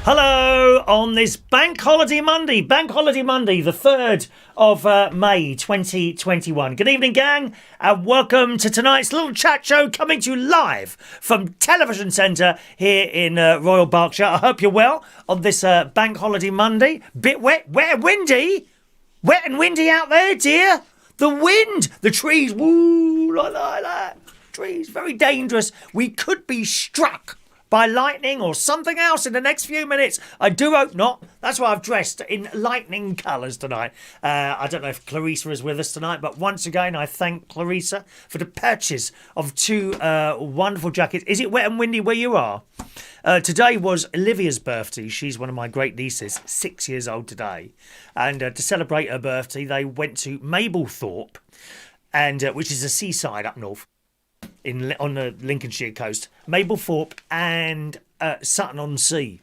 Hello on this Bank Holiday Monday, the 3rd of May 2021. Good evening, gang, and welcome to tonight's little chat show coming to you live from Television Centre here in Royal Berkshire. I hope you're well on this Bank Holiday Monday. Bit wet and windy. Wet and windy out there, dear. The wind, the trees, woo, like that. Trees, very dangerous. We could be struck by lightning or something else in the next few minutes. I do hope not. That's why I've dressed in lightning colours tonight. I don't know if Clarissa is with us tonight, but once again, I thank Clarissa for the purchase of two wonderful jackets. Is it wet and windy where you are? Today was Olivia's birthday. She's one of my great nieces, 6 years old today. And to celebrate her birthday, they went to Mablethorpe, and which is a seaside up north. On the Lincolnshire coast, Mablethorpe and Sutton-on-Sea.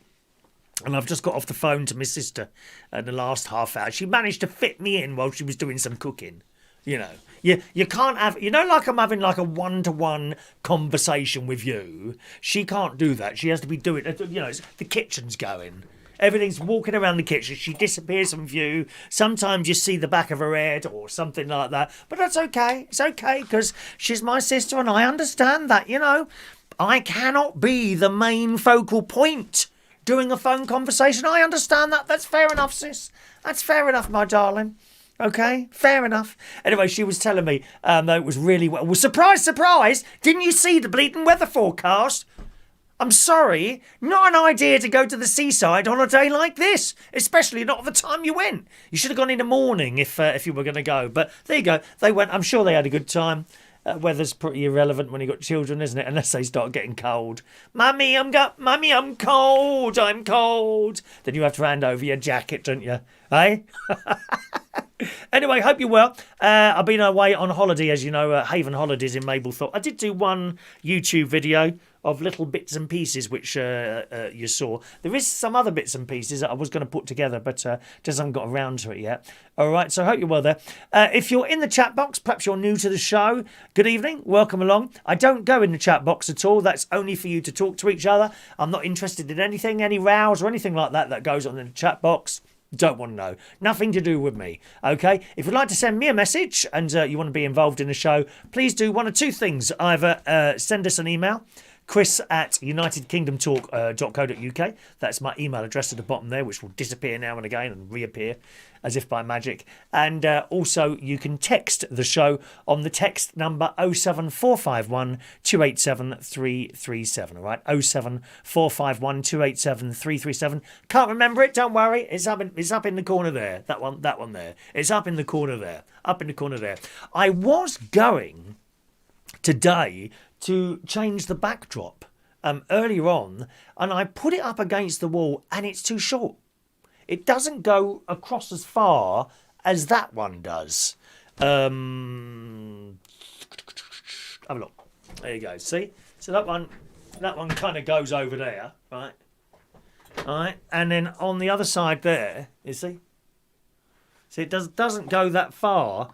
And I've just got off the phone to my sister in the last half hour. She managed to fit me in while she was doing some cooking. You know, you can't have, like I'm having like a one-to-one conversation with you. She can't do that. She has to be doing, the kitchen's going. Everything's walking around the kitchen. She disappears from view. Sometimes you see the back of her head or something like that. But that's okay. It's okay because she's my sister and I understand that, I cannot be the main focal point doing a phone conversation. I understand that. That's fair enough, sis. That's fair enough, my darling. Okay, fair enough. Anyway, she was telling me that it was really well. Well, surprise, surprise. Didn't you see the bleeding weather forecast? I'm sorry, not an idea to go to the seaside on a day like this, especially not at the time you went. You should have gone in the morning if you were going to go. But there you go. They went. I'm sure they had a good time. Weather's pretty irrelevant when you've got children, isn't it? Unless they start getting cold. Mummy, I'm cold. I'm cold. Then you have to hand over your jacket, don't you? Eh? Anyway, hope you're well. I've been away on holiday, as you know, Haven Holidays in Mablethorpe. I did do one YouTube video of little bits and pieces which you saw. There is some other bits and pieces that I was going to put together, but just haven't got around to it yet. All right, so I hope you're well there. If you're in the chat box, perhaps you're new to the show, good evening, welcome along. I don't go in the chat box at all. That's only for you to talk to each other. I'm not interested in anything, any rows or anything like that goes on in the chat box. Don't want to know. Nothing to do with me. Okay? If you'd like to send me a message and you want to be involved in the show, please do one of two things. Either send us an email, chris@unitedkingdomtalk.co.uk. That's my email address at the bottom there, which will disappear now and again and reappear as if by magic. And also you can text the show on the text number 07451 287 337. All right, 07451 287 337. Can't remember it, don't worry. It's up in the corner there. That one there. It's up in the corner there. I was going today to change the backdrop earlier on, and I put it up against the wall and it's too short. It doesn't go across as far as that one does. Have a look. There you go. See? So that one kind of goes over there, right? All right. And then on the other side there, you see? See, it doesn't go that far.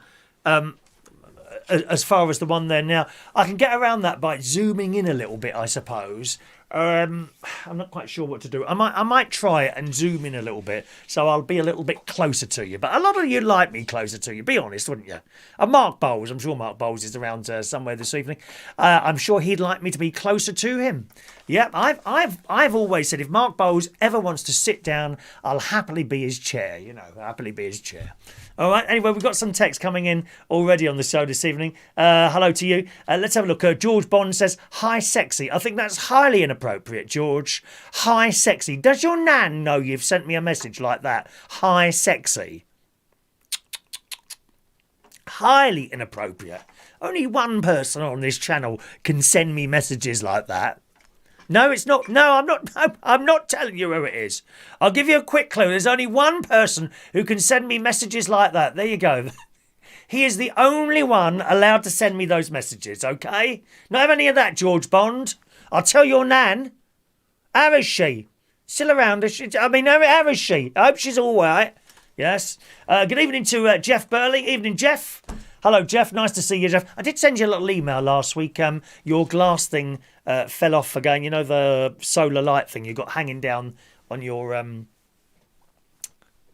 As far as the one there. Now, I can get around that by zooming in a little bit, I suppose. I'm not quite sure what to do. I might try it and zoom in a little bit, so I'll be a little bit closer to you. But a lot of you like me closer to you, be honest, wouldn't you? And Mark Bowles, I'm sure Mark Bowles is around somewhere this evening. I'm sure he'd like me to be closer to him. Yeah, I've always said if Mark Bowles ever wants to sit down, I'll happily be his chair. Happily be his chair. All right. Anyway, we've got some text coming in already on the show this evening. Hello to you. Let's have a look. George Bond says, "Hi, sexy." I think that's highly inappropriate, George. Hi, sexy. Does your nan know you've sent me a message like that? Hi, sexy. Highly inappropriate. Only one person on this channel can send me messages like that. No, it's not. No, I'm not. No, I'm not telling you who it is. I'll give you a quick clue. There's only one person who can send me messages like that. There you go. He is the only one allowed to send me those messages, okay? Not have any of that, George Bond. I'll tell your nan. How is she? Still around? How is she? I hope she's all right. Yes. Good evening to Jeff Burley. Evening, Jeff. Hello, Jeff. Nice to see you, Jeff. I did send you a little email last week. Your glass thing fell off again. You know, the solar light thing you got hanging down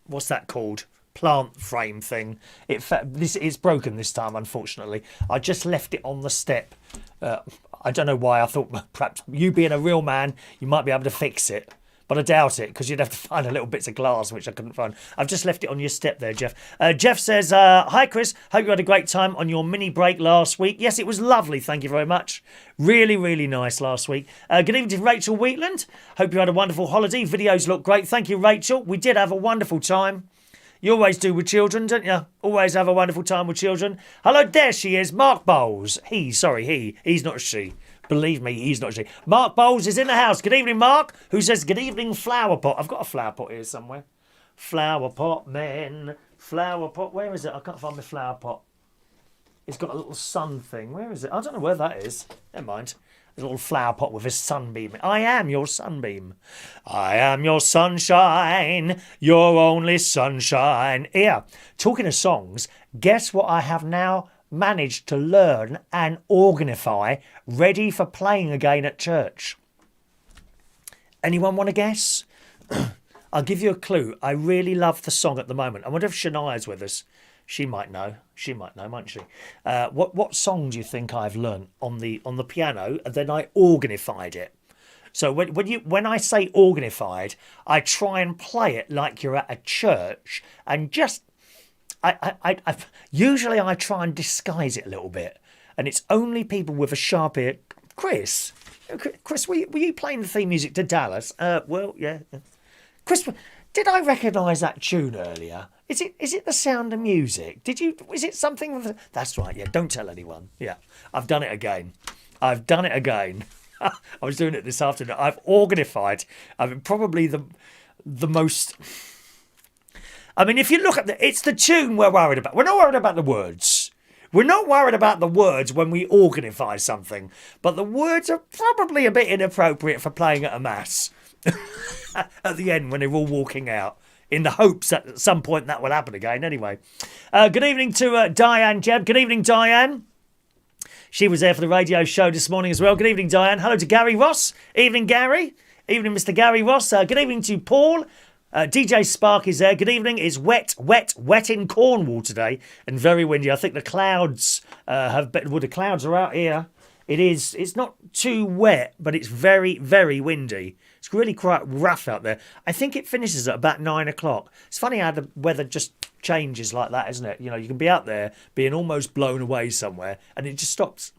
what's that called? Plant frame thing. It's broken this time, unfortunately. I just left it on the step. I don't know why. I thought perhaps you being a real man, you might be able to fix it. But I doubt it, because you'd have to find a little bits of glass, which I couldn't find. I've just left it on your step there, Jeff. Jeff says, hi, Chris. Hope you had a great time on your mini break last week. Yes, it was lovely. Thank you very much. Really, really nice last week. Good evening to Rachel Wheatland. Hope you had a wonderful holiday. Videos look great. Thank you, Rachel. We did have a wonderful time. You always do with children, don't you? Always have a wonderful time with children. Hello, there she is. Mark Bowles. He's not she. Believe me, he's not she. Mark Bowles is in the house. Good evening, Mark, who says, good evening, flower pot. I've got a flower pot here somewhere. Flower pot, men. Flower pot. Where is it? I can't find my flower pot. It's got a little sun thing. Where is it? I don't know where that is. Never mind. There's a little flower pot with a sunbeam. I am your sunbeam. I am your sunshine. Your only sunshine. Yeah. Talking of songs, guess what I have now managed to learn and organify, ready for playing again at church? Anyone want to guess? I'll give you a clue. I really love the song at the moment. I wonder if Shania's with us. She might know. She might know, mightn't she? What song do you think I've learnt on the piano, and then I organified it? So when I say organified, I try and play it like you're at a church, and just usually I try and disguise it a little bit, and it's only people with a sharp ear. Chris, were you playing the theme music to Dallas? Well, yeah. Chris, did I recognise that tune earlier? Is it The Sound of Music? Is it something? That's right. Yeah. Don't tell anyone. Yeah. I've done it again. I was doing it this afternoon. I've organified. Probably the most. I mean, if you look at it's the tune we're worried about. We're not worried about the words. We're not worried about the words when we organify something. But the words are probably a bit inappropriate for playing at a mass. At the end, when they're all walking out, in the hopes that at some point that will happen again. Anyway, good evening to Diane Jebb. Good evening, Diane. She was there for the radio show this morning as well. Good evening, Diane. Hello to Gary Ross. Evening, Gary. Evening, Mr. Gary Ross. Good evening to Paul. DJ Spark is there. Good evening. It's wet in Cornwall today and very windy. I think the clouds the clouds are out here. It's not too wet, but it's very, very windy. It's really quite rough out there. I think it finishes at about 9 o'clock. It's funny how the weather just changes like that, isn't it? You know, you can be out there being almost blown away somewhere and it just stops.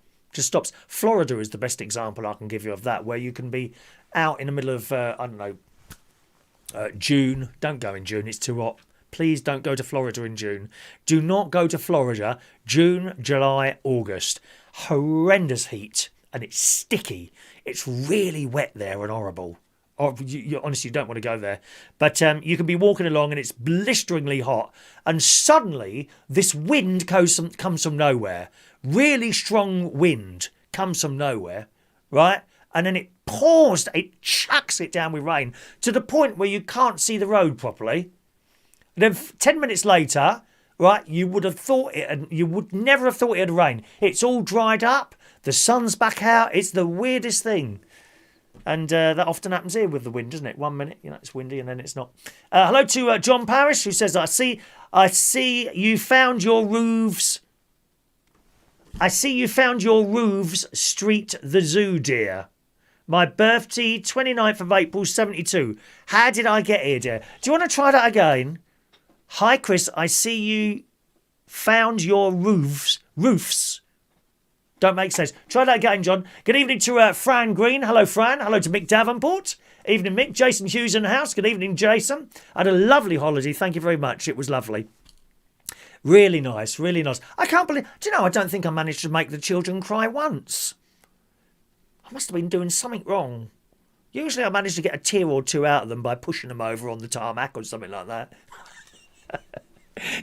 Florida is the best example I can give you of that, where you can be out in the middle of, June. Don't go in June. It's too hot. Please don't go to Florida in June. Do not go to Florida June, July, August. Horrendous heat and it's sticky. It's really wet there and horrible. You honestly don't want to go there. But you can be walking along and it's blisteringly hot. And suddenly this wind comes from nowhere. Really strong wind comes from nowhere, right? And then it pours, it chucks it down with rain to the point where you can't see the road properly. And then 10 minutes later, right, you would never have thought it had rained. It's all dried up. The sun's back out. It's the weirdest thing. And that often happens here with the wind, doesn't it? 1 minute, it's windy and then it's not. Hello to John Parrish, who says, I see you found your roofs. I see you found your roofs street the zoo, dear. My birthday, 29th of April, 72. How did I get here, dear? Do you want to try that again? Hi, Chris. I see you found your roofs. Don't make sense. Try that again, John. Good evening to Fran Green. Hello, Fran. Hello to Mick Davenport. Evening, Mick. Jason Hughes in the house. Good evening, Jason. I had a lovely holiday. Thank you very much. It was lovely. Really nice. Really nice. I can't believe... Do you know, I don't think I managed to make the children cry once. I must have been doing something wrong. Usually I manage to get a tear or two out of them by pushing them over on the tarmac or something like that.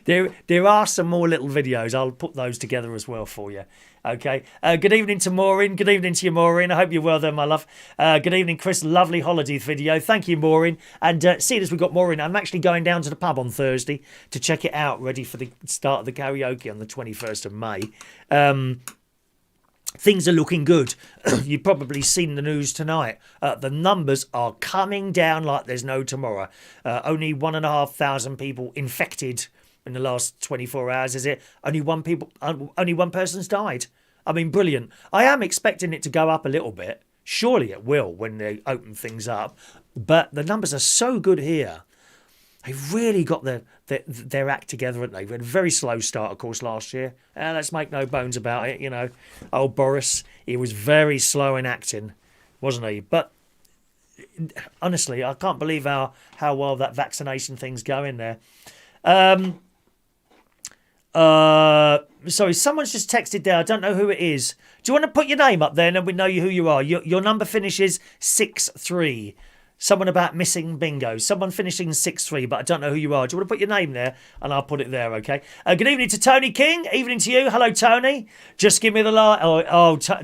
There are some more little videos. I'll put those together as well for you. Okay. Good evening to Maureen. Good evening to you, Maureen. I hope you're well there, my love. Good evening, Chris. Lovely holiday video. Thank you, Maureen. And seeing as we've got Maureen, I'm actually going down to the pub on Thursday to check it out, ready for the start of the karaoke on the 21st of May. things are looking good. You've probably seen the news tonight. The numbers are coming down like there's no tomorrow. Only 1,500 people infected in the last 24 hours, is it? Only one person's died. I mean, brilliant. I am expecting it to go up a little bit. Surely it will when they open things up. But the numbers are so good here. They've really got their act together, haven't they? We had a very slow start, of course, last year. Let's make no bones about it, you know. Old Boris, he was very slow in acting, wasn't he? But honestly, I can't believe how well that vaccination thing's going there. Sorry, someone's just texted there. I don't know who it is. Do you want to put your name up there and then we know who you are? Your number finishes 63. Someone about missing bingo. Someone finishing 6-3, but I don't know who you are. Do you want to put your name there? And I'll put it there, okay? Good evening to Tony King. Evening to you. Hello, Tony. Just give me the light.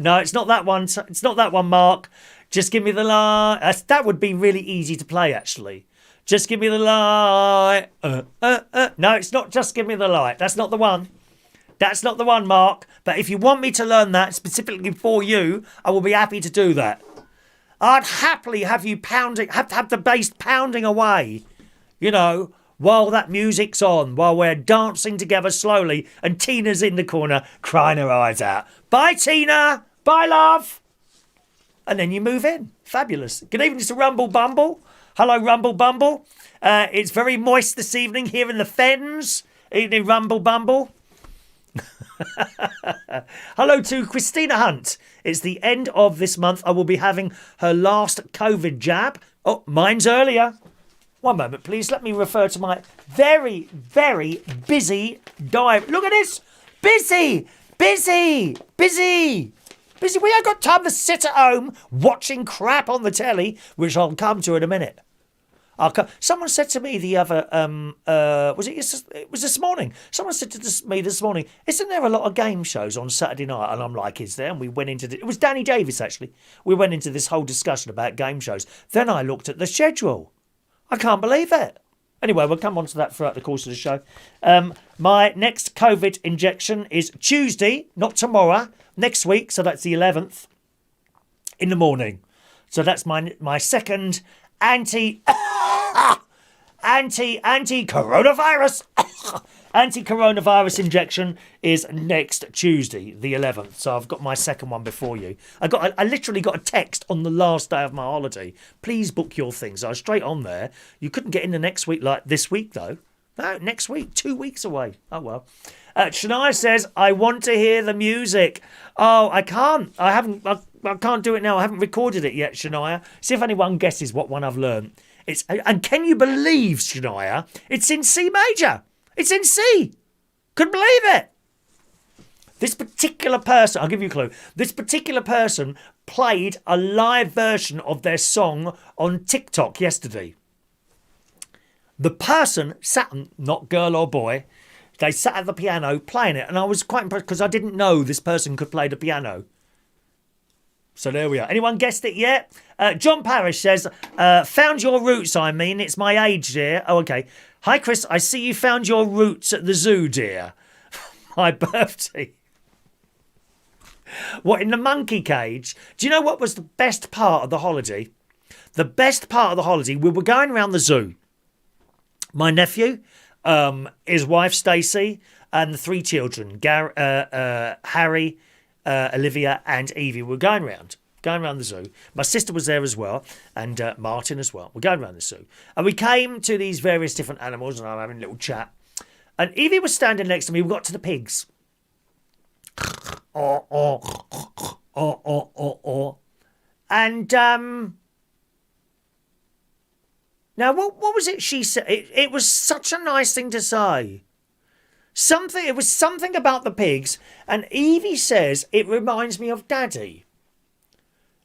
No, it's not that one. It's not that one, Mark. Just give me the light. That would be really easy to play, actually. Just give me the light. No, it's not just give me the light. That's not the one. That's not the one, Mark. But if you want me to learn that specifically for you, I will be happy to do that. I'd happily have you pounding, have the bass pounding away, you know, while that music's on, while we're dancing together slowly and Tina's in the corner crying her eyes out. Bye, Tina. Bye, love. And then you move in. Fabulous. Good evening to Rumble Bumble. Hello, Rumble Bumble. It's very moist this evening here in the Fens. Evening, Rumble Bumble. Hello to Christina Hunt. It's the end of this month. I will be having her last COVID jab. Oh, mine's earlier. One moment, please. Let me refer to my very, very busy diary. Look at this. Busy. We ain't got time to sit at home watching crap on the telly, which I'll come to in a minute. Someone said to me the other, it was this morning. Someone said to me this morning, isn't there a lot of game shows on Saturday night? And I'm like, is there? And we went into it was Danny Davis, actually. We went into this whole discussion about game shows. Then I looked at the schedule. I can't believe it. Anyway, we'll come on to that throughout the course of the show. My next COVID injection is Tuesday, not tomorrow, next week. So that's the 11th in the morning. So that's my second anti-coronavirus injection is next Tuesday, the 11th. So I've got my second one before you. I literally got a text on the last day of my holiday. Please book your things. I was straight on there. You couldn't get in the next week like this week though. No, next week, 2 weeks away. Oh well. Shania says, I want to hear the music. Oh, I can't. I can't do it now. I haven't recorded it yet, Shania. See if anyone guesses what one I've learned. And can you believe, Shania, it's in C major. It's in C. Couldn't believe it. This particular person, I'll give you a clue. This particular person played a live version of their song on TikTok yesterday. The person sat, not girl or boy, they sat at the piano playing it. And I was quite impressed because I didn't know this person could play the piano. So there we are. Anyone guessed it yet? John Parrish says, found your roots, I mean. It's my age, dear. Oh, okay. Hi, Chris. I see you found your roots at the zoo, dear. My birthday. What, in the monkey cage? Do you know what was the best part of the holiday? The best part of the holiday, we were going around the zoo. My nephew, his wife, Stacey, and the 3 children, Harry, Olivia and Evie were going around the zoo. My sister was there as well, and Martin as well. We're going around the zoo. And we came to these various different animals, and I'm having a little chat. And Evie was standing next to me. We got to the pigs. And, now, what was it she said? It was such a nice thing to say. It was something about the pigs, and Evie says, it reminds me of Daddy.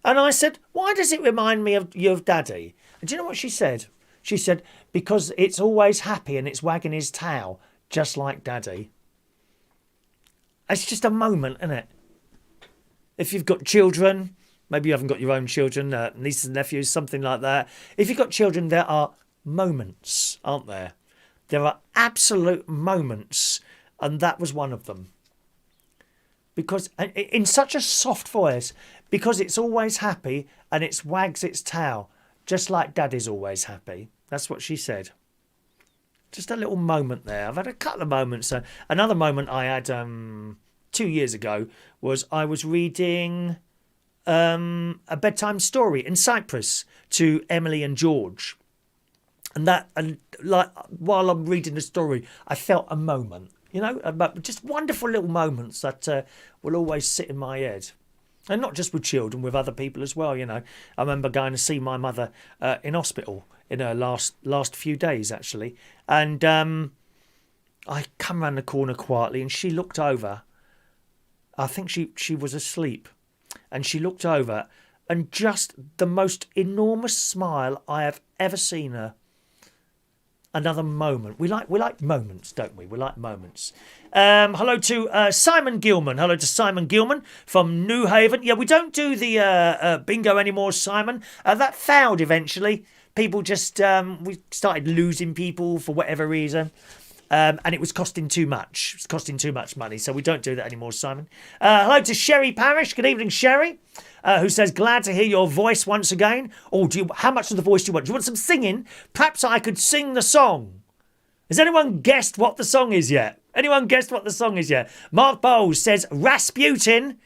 And I said, why does it remind me of you of Daddy? And do you know what she said? She said, because it's always happy and it's wagging his tail, just like Daddy. It's just a moment, isn't it? If you've got children, maybe you haven't got your own children, nieces and nephews, something like that. If you've got children, there are moments, aren't there? There are absolute moments, and that was one of them. because in such a soft voice, because it's always happy and it wags its tail, just like Daddy's always happy. That's what she said. Just a little moment there. I've had a couple of moments. Another moment I had 2 years ago was I was reading a bedtime story in Cyprus to Emily and George. And like while I'm reading the story, I felt a moment, just wonderful little moments that will always sit in my head. And not just with children, with other people as well, I remember going to see my mother in hospital in her last few days, actually. And I come round the corner quietly and she looked over. I think she was asleep. And she looked over and just the most enormous smile I have ever seen her. Another moment. We like moments, don't we? We like moments. Hello to Simon Gilman. Hello to Simon Gilman from New Haven. Yeah, we don't do the bingo anymore, Simon. That failed eventually. People just we started losing people for whatever reason. And it was costing too much. It's costing too much money, so we don't do that anymore, Simon. Hello to Sherry Parish. Good evening, Sherry, who says, glad to hear your voice once again. Oh, how much of the voice do you want? Do you want some singing? Perhaps I could sing the song. Has anyone guessed what the song is yet? Anyone guessed what the song is yet? Mark Bowles says, Rasputin.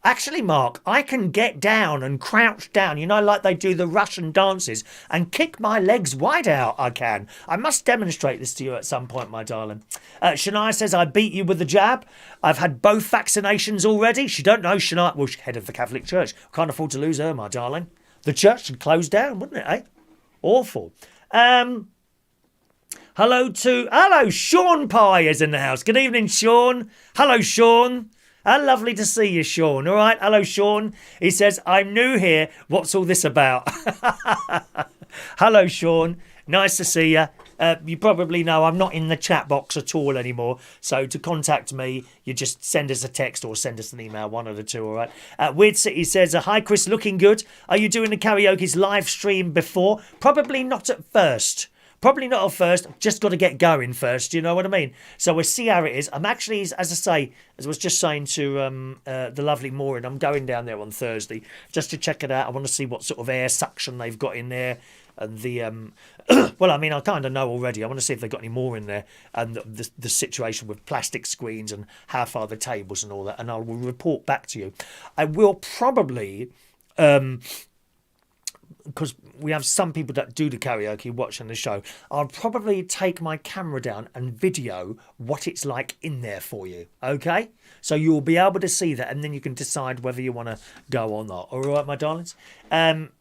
Actually, Mark, I can get down and crouch down, like they do the Russian dances, and kick my legs wide out, I can. I must demonstrate this to you at some point, my darling. Shania says, I beat you with the jab. I've had both vaccinations already. She don't know Shania. Well, she's head of the Catholic Church. Can't afford to lose her, my darling. The church should close down, wouldn't it, eh? Awful. Hello, Sean Pye is in the house. Good evening, Sean. Hello, Sean. How lovely to see you, Sean. All right. Hello, Sean. He says, I'm new here. What's all this about? Hello, Sean. Nice to see you. You probably know I'm not in the chat box at all anymore. So to contact me, you just send us a text or send us an email, one of the two, all right? Weird City says, hi, Chris, looking good. Are you doing the karaoke's live stream before? Probably not at first. Probably not at first. Just got to get going first. You know what I mean? So we'll see how it is. I'm actually, as I say, as I was just saying to the lovely Maureen, I'm going down there on Thursday just to check it out. I want to see what sort of air suction they've got in there. And the, well, I mean, I kind of know already. I want to see if they've got any more in there. And the situation with plastic screens and how far the tables and all that. And I will report back to you. I will probably... because we have some people that do the karaoke watching the show, I'll probably take my camera down and video what it's like in there for you, okay? So you'll be able to see that, and then you can decide whether you want to go or not. All right, my darlings?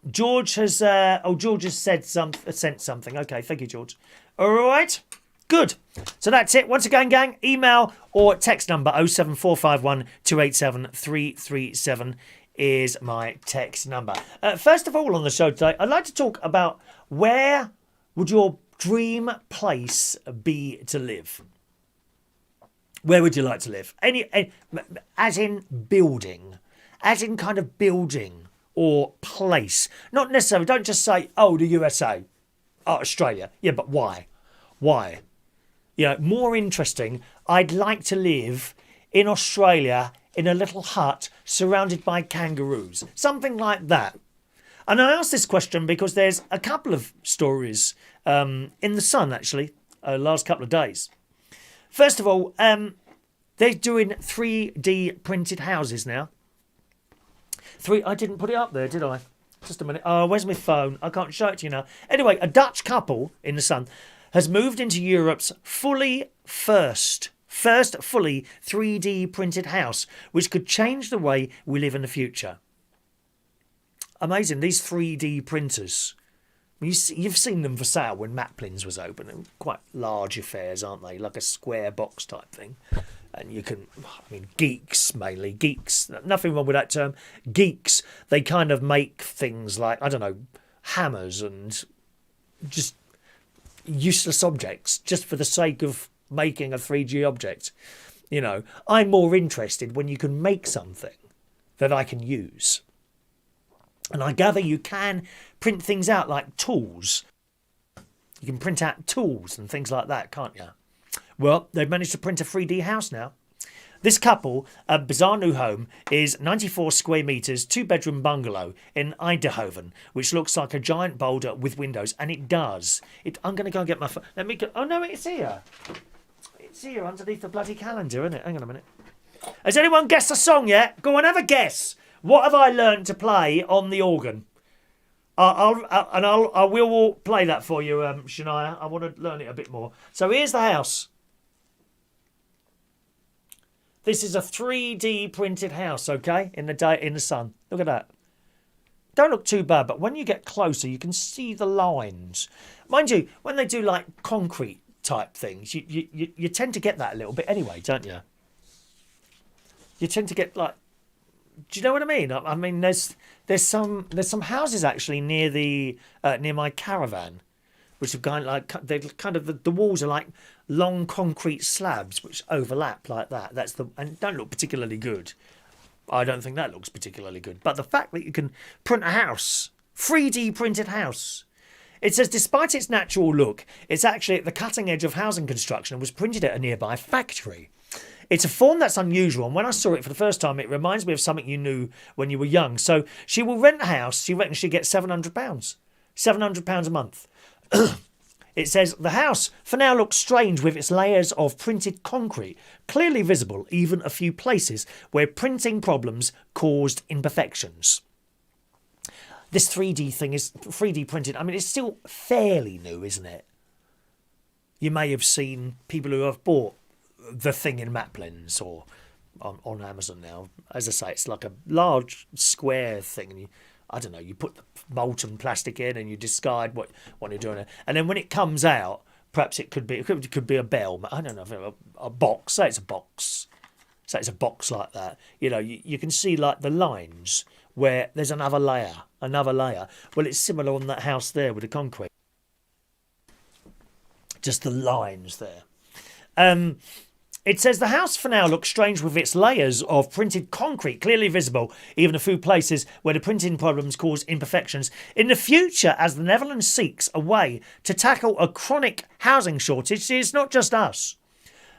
George has sent something. Okay, thank you, George. All right, good. So that's it. Once again, gang, email or text number 07451 287 337 is my text number. First of all on the show today, I'd like to talk about where would your dream place be to live? Where would you like to live? As in building, as in kind of building or place. Not necessarily, don't just say, oh, the USA, oh, Australia. Yeah, but why? Why? More interesting, I'd like to live in Australia in a little hut surrounded by kangaroos. Something like that. And I ask this question because there's a couple of stories in the Sun, actually, last couple of days. First of all, they're doing 3D printed houses now. I didn't put it up there, did I? Just a minute. Oh, where's my phone? I can't show it to you now. Anyway, a Dutch couple in the Sun has moved into Europe's first fully 3D printed house, which could change the way we live in the future. Amazing, these 3D printers. You've seen them for sale when Maplins was open. They're quite large affairs, aren't they? Like a square box type thing. And you can, geeks mainly, geeks. Nothing wrong with that term. Geeks, they kind of make things like, I don't know, hammers and just useless objects just for the sake of making a 3D object. I'm more interested when you can make something that I can use. And I gather you can print things out like tools. You can print out tools and things like that, can't you? Well, they've managed to print a 3D house now. This couple, a bizarre new home, is 94 square metres, 2-bedroom bungalow in Eindhoven, which looks like a giant boulder with windows, and it does. I'm going to go and get my phone. Let me go. Oh, no, it's here. It's here underneath the bloody calendar, isn't it? Hang on a minute. Has anyone guessed a song yet? Go on, have a guess. What have I learned to play on the organ? I will play that for you, Shania. I want to learn it a bit more. So here's the house. This is a 3D printed house, okay? In the sun. Look at that. Don't look too bad, but when you get closer, you can see the lines. Mind you, when they do like concrete type things, you tend to get that a little bit anyway, don't you? You tend to get like, do you know what I mean? I mean, there's some houses actually near my caravan, which have kind of like they're kind of the walls are like long concrete slabs which overlap like that. And don't look particularly good. I don't think that looks particularly good. But the fact that you can print a house, 3D printed house. It says despite its natural look, it's actually at the cutting edge of housing construction and was printed at a nearby factory. It's a form that's unusual, and when I saw it for the first time, it reminds me of something you knew when you were young. So she will rent a house. She reckons she'll get £700. £700 a month. It says, the house for now looks strange with its layers of printed concrete, clearly visible even a few places where printing problems caused imperfections. This 3D thing is 3D printed. I mean, it's still fairly new, isn't it? You may have seen people who have bought the thing in Maplins or on Amazon now. As I say, it's like a large square thing, and I don't know, you put the molten plastic in and you discard what you're doing. And then when it comes out, perhaps it could be a bell. I don't know, a box. Say it's a box. Say it's a box like that. You know, you can see like the lines where there's another layer. Well, it's similar on that house there with the concrete. Just the lines there. It says the house for now looks strange with its layers of printed concrete clearly visible, even a few places where the printing problems cause imperfections. In the future, as the Netherlands seeks a way to tackle a chronic housing shortage, it's not just us.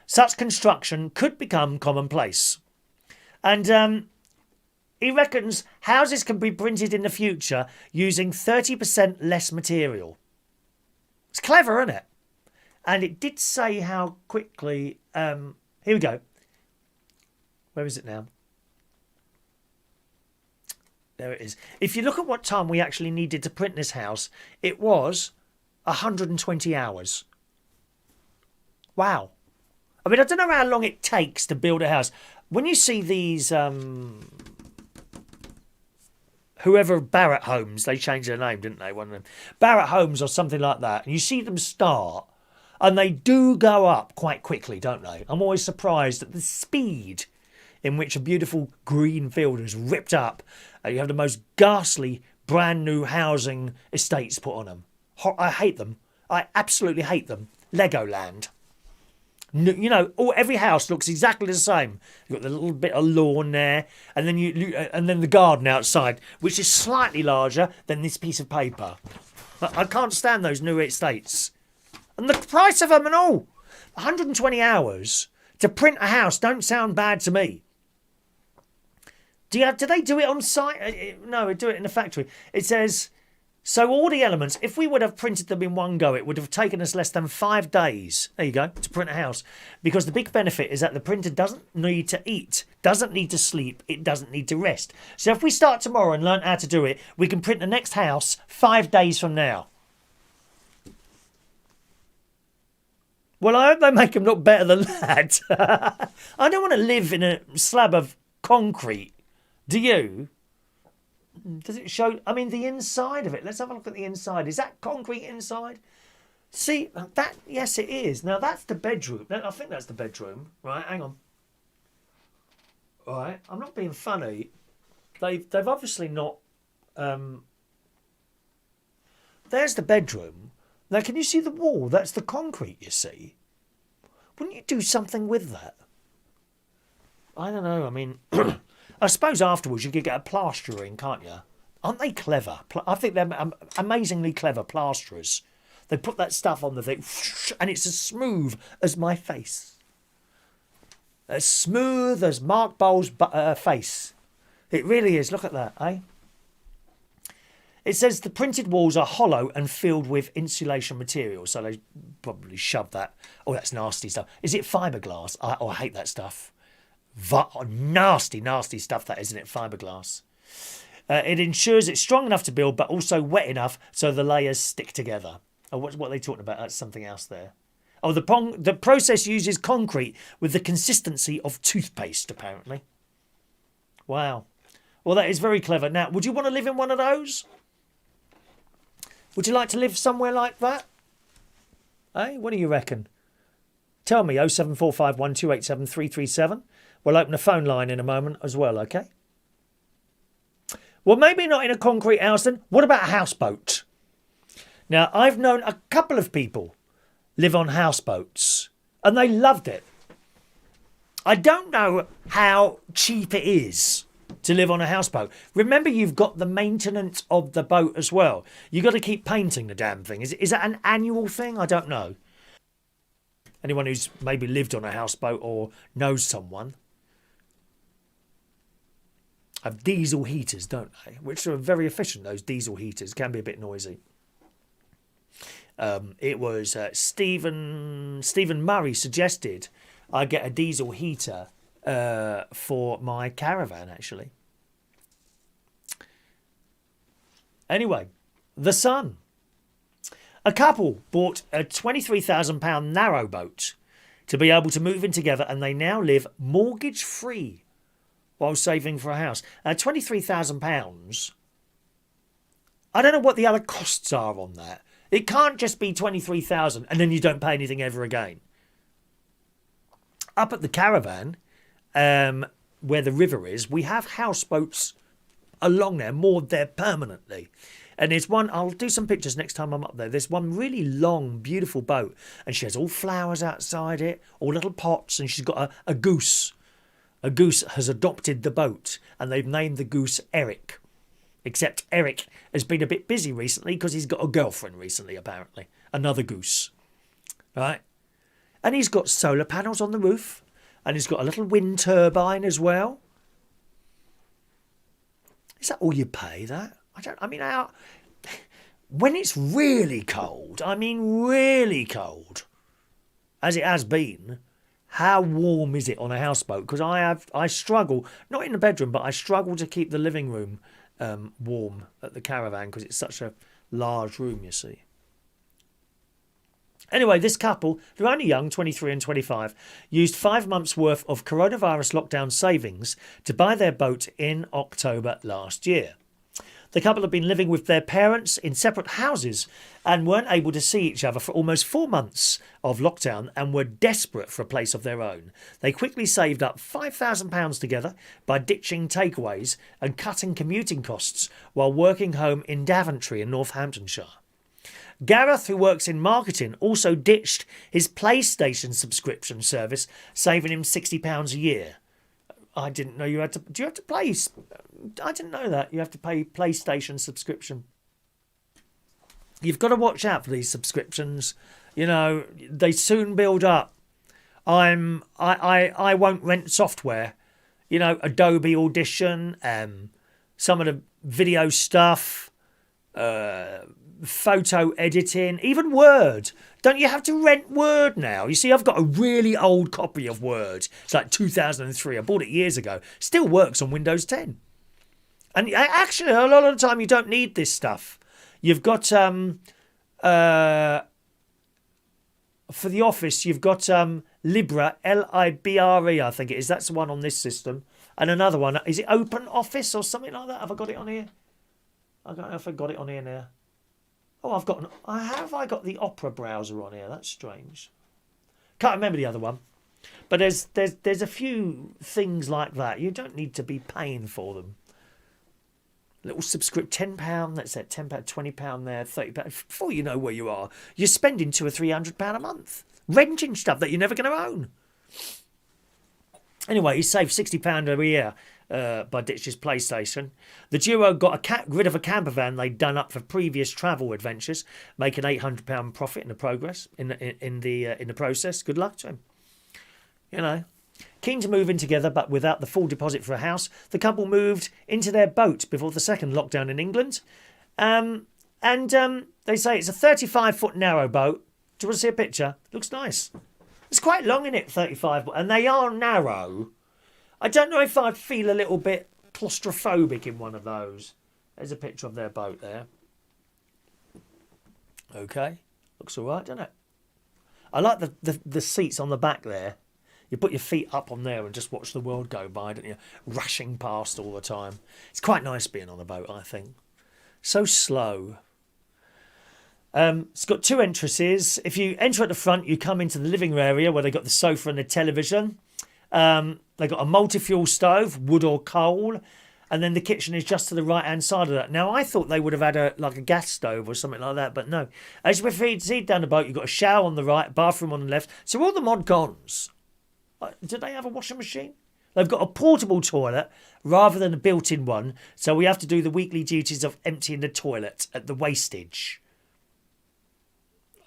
Such construction could become commonplace. And he reckons houses can be printed in the future using 30% less material. It's clever, isn't it? And it did say how quickly... here we go. Where is it now? There it is. If you look at what time we actually needed to print this house, it was 120 hours. Wow. I mean, I don't know how long it takes to build a house. When you see these... whoever Barrett Homes, they changed their name, didn't they? One of them. Barrett Homes or something like that. And you see them start... And they do go up quite quickly, don't they? I'm always surprised at the speed in which a beautiful green field is ripped up. You have the most ghastly brand new housing estates put on them. I hate them. I absolutely hate them. Legoland. You know, every house looks exactly the same. You've got the little bit of lawn there, and then the garden outside, which is slightly larger than this piece of paper. I can't stand those new estates. And the price of them and all. 120 hours to print a house don't sound bad to me. Do they do it on site? No, we do it in the factory. It says, so all the elements, if we would have printed them in one go, it would have taken us less than 5 days. There you go, to print a house. Because the big benefit is that the printer doesn't need to eat, doesn't need to sleep, it doesn't need to rest. So if we start tomorrow and learn how to do it, we can print the next house 5 days from now. Well, I hope they make them look better than that. I don't want to live in a slab of concrete. Do you? Does it show... I mean, the inside of it. Let's have a look at the inside. Is that concrete inside? See, that... Yes, it is. Now, that's the bedroom. I think that's the bedroom. Right, hang on. All right. I'm not being funny. They've obviously not... There's the bedroom. Now, can you see the wall? That's the concrete, you see. Wouldn't you do something with that? I don't know. I mean, I suppose afterwards you could get a plasterer in, can't you? Aren't they clever? I think they're amazingly clever plasterers. They put that stuff on the thing, and it's as smooth as my face. as smooth as Mark Bowles' face. It really is. Look at that, eh? It says the printed walls are hollow and filled with insulation material. So they probably shoved that. Oh, that's nasty stuff. Is it fiberglass? I hate that stuff. Nasty, nasty stuff that, isn't it? Fiberglass. It ensures it's strong enough to build, but also wet enough so the layers stick together. Oh, what are they talking about? That's something else there. Oh, the process uses concrete with the consistency of toothpaste, apparently. Wow. Well, that is very clever. Now, would you want to live in one of those? Would you like to live somewhere like that? Eh? What do you reckon? Tell me, 07451287337. We'll open a phone line in a moment as well, okay? Well, maybe not in a concrete house then. What about a houseboat? Now, I've known a couple of people live on houseboats, and they loved it. I don't know how cheap it is to live on a houseboat. Remember, you've got the maintenance of the boat as well. You've got to keep painting the damn thing. Is that an annual thing? I don't know. Anyone who's maybe lived on a houseboat or knows someone have diesel heaters, don't they? Which are very efficient, those diesel heaters. Can be a bit noisy. It was Stephen Murray suggested I get a diesel heater for my caravan, actually. Anyway, The Sun. A couple bought a £23,000 narrow boat to be able to move in together, and they now live mortgage-free while saving for a house. £23,000. I don't know what the other costs are on that. It can't just be 23,000 and then you don't pay anything ever again. Up at the caravan, where the river is, we have houseboats along there, moored there permanently. And there's one, I'll do some pictures next time I'm up there. There's one really long, beautiful boat, and she has all flowers outside it, all little pots, and she's got a goose. A goose has adopted the boat, and they've named the goose Eric. Except Eric has been a bit busy recently because he's got a girlfriend recently, apparently. Another goose. Right? And he's got solar panels on the roof, and he's got a little wind turbine as well. Is that all you pay, that? When it's really cold, really cold, as it has been, how warm is it on a houseboat? Because I struggle, not in the bedroom, but I struggle to keep the living room warm at the caravan because it's such a large room, you see. Anyway, this couple, they're only young, 23 and 25, used 5 months' worth of coronavirus lockdown savings to buy their boat in October last year. The couple have been living with their parents in separate houses and weren't able to see each other for almost 4 months of lockdown and were desperate for a place of their own. They quickly saved up £5,000 together by ditching takeaways and cutting commuting costs while working home in Daventry in Northamptonshire. Gareth, who works in marketing, also ditched his PlayStation subscription service, saving him £60 a year. I didn't know you had to... Do you have to play... I didn't know that. You have to pay PlayStation subscription. You've got to watch out for these subscriptions. You know, they soon build up. I won't rent software. You know, Adobe Audition, some of the video stuff, photo editing, even Word. Don't you have to rent Word now? You see, I've got a really old copy of Word. It's like 2003. I bought it years ago. Still works on Windows 10. And actually, a lot of the time, you don't need this stuff. You've got, for the Office, you've got Libre, Libre, I think it is. That's the one on this system. And another one, is it Open Office or something like that? Have I got it on here? I don't know if I got it on here now. Oh, I got the Opera browser on here. That's strange. Can't remember the other one. But there's a few things like that. You don't need to be paying for them. Little £10, that's it, £10, £20 there, £30. Before you know where you are, you're spending £200 or £300 a month. Renting stuff that you're never going to own. Anyway, he saved £60 a year by ditching his PlayStation. The duo got rid of a camper van they'd done up for previous travel adventures, making £800 profit in the process. Good luck to him. You know, Keen to move in together, but without the full deposit for a house, the couple moved into their boat before the second lockdown in England. They say it's a 35-foot narrow boat. Do you want to see a picture? Looks nice. It's quite long, isn't it? 35, and they are narrow. I don't know if I'd feel a little bit claustrophobic in one of those. There's a picture of their boat there. Okay, looks all right, doesn't it? I like the seats on the back there. You put your feet up on there and just watch the world go by, don't you? Rushing past all the time. It's quite nice being on a boat, I think. So slow. It's got two entrances. If you enter at the front, you come into the living area where they got the sofa and the television. They got a multi-fuel stove, wood or coal, and then the kitchen is just to the right-hand side of that. Now, I thought they would have had a gas stove or something like that, but no. As you proceed down the boat, you've got a shower on the right, bathroom on the left. So all the mod cons. Do they have a washing machine? They've got a portable toilet rather than a built-in one, so we have to do the weekly duties of emptying the toilet at the wastage.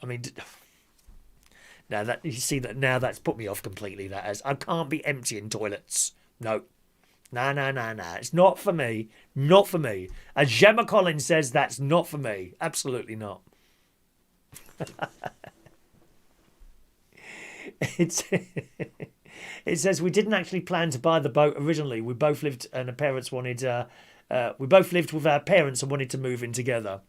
I mean, now that you see that now, that's put me off completely. That has. I can't be emptying toilets. No. It's not for me. Not for me. As Gemma Collins says, that's not for me. Absolutely not. It says we didn't actually plan to buy the boat originally. We both lived, and our parents wanted. We both lived with our parents and wanted to move in together.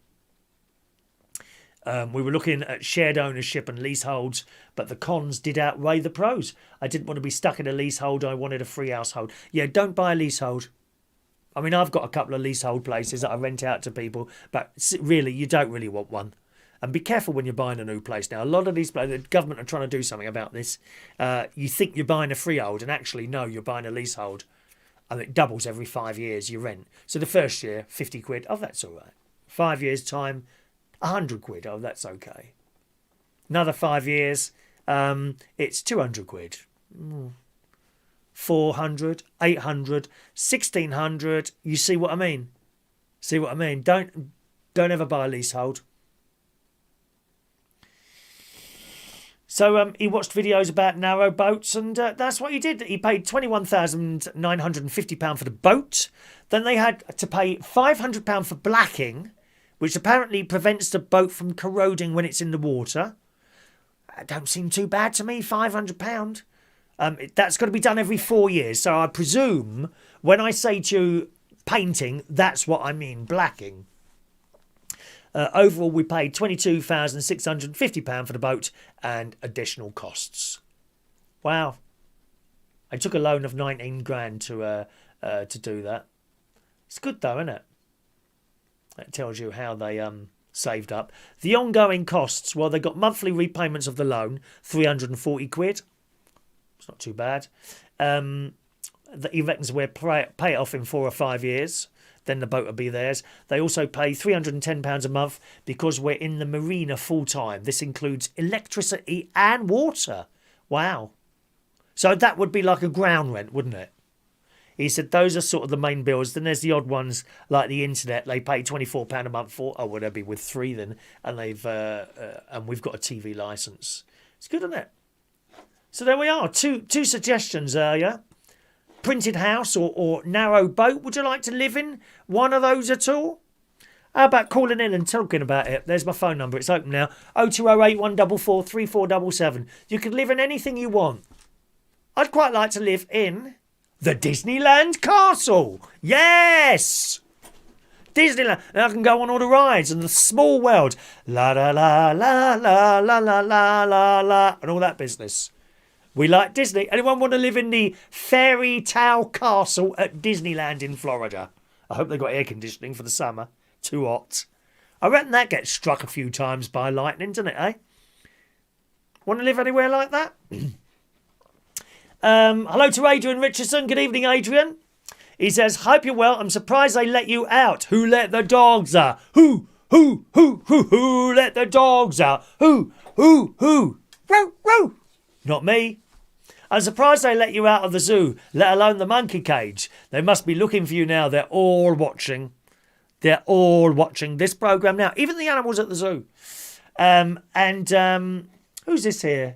We were looking at shared ownership and leaseholds, but the cons did outweigh the pros. I didn't want to be stuck in a leasehold. I wanted a free household. Yeah, don't buy a leasehold. I mean, I've got a couple of leasehold places that I rent out to people, but really, you don't really want one. And be careful when you're buying a new place. Now, a lot of these places, the government are trying to do something about this. You think you're buying a freehold, and actually, no, you're buying a leasehold. And it doubles every 5 years, your rent. So the first year, 50 quid. Oh, that's all right. 5 years' time, 100 quid. Oh, that's okay. Another 5 years, it's 200 quid. 400, 800, 1600. You see what I mean? See what I mean? Don't ever buy a leasehold. So he watched videos about narrow boats, and that's what he did. He paid £21,950 for the boat. Then they had to pay £500 for blacking, which apparently prevents the boat from corroding when it's in the water. That don't seem too bad to me, £500. That's got to be done every 4 years. So I presume when I say to you painting, that's what I mean, blacking. Overall, we paid £22,650 for the boat and additional costs. Wow. I took a loan of 19 grand to do that. It's good though, isn't it? That tells you how they saved up. The ongoing costs, well, they got monthly repayments of the loan, 340 quid. It's not too bad. He reckons we'll pay it off in 4 or 5 years. Then the boat will be theirs. They also pay £310 a month because we're in the marina full time. This includes electricity and water. Wow. So that would be like a ground rent, wouldn't it? He said those are sort of the main bills. Then there's the odd ones like the internet. They pay £24 a month for. Oh, would I be with 3 then? And they've and we've got a TV licence. It's good, isn't it? So there we are. Two suggestions earlier. Printed house or narrow boat. Would you like to live in one of those at all? How about calling in and talking about it? There's my phone number. It's open now. 0208 144 3477. You can live in anything you want. I'd quite like to live in the Disneyland Castle. Yes! Disneyland. And I can go on all the rides and the small world. La la la la la la la la la la and all that business. We like Disney. Anyone want to live in the fairy tale castle at Disneyland in Florida? I hope they got air conditioning for the summer. Too hot. I reckon that gets struck a few times by lightning, doesn't it, eh? Want to live anywhere like that? Hello to Adrian Richardson. Good evening, Adrian. He says, hope you're well. I'm surprised they let you out. Who let the dogs out? Who let the dogs out? Who? Row. Not me. I'm surprised they let you out of the zoo, let alone the monkey cage. They must be looking for you now. They're all watching. They're all watching this programme now. Even the animals at the zoo. Who's this here?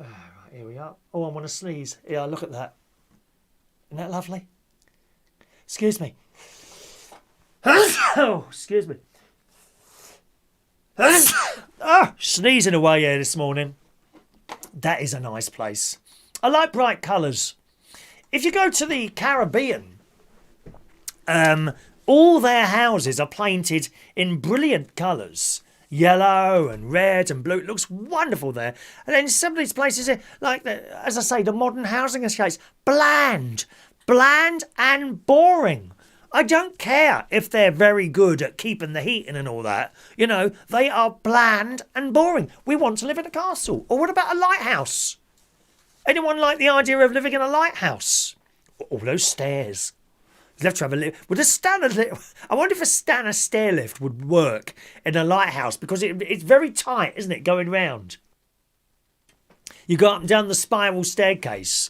Right, here we are. Oh, I want to sneeze. Yeah, look at that. Isn't that lovely? Excuse me. Oh, excuse me. Sneezing away here this morning. That is a nice place. I like bright colours. If you go to the Caribbean, all their houses are painted in brilliant colours. Yellow and red and blue. It looks wonderful there. And then some of these places, like, as I say, the modern housing estates, bland and boring. I don't care if they're very good at keeping the heat in and all that. You know, they are bland and boring. We want to live in a castle. Or what about a lighthouse? Anyone like the idea of living in a lighthouse? All those stairs. You'd have to have a lift. Would a standard lift? I wonder if a stair lift would work in a lighthouse, because it's very tight, isn't it, going round? You go up and down the spiral staircase.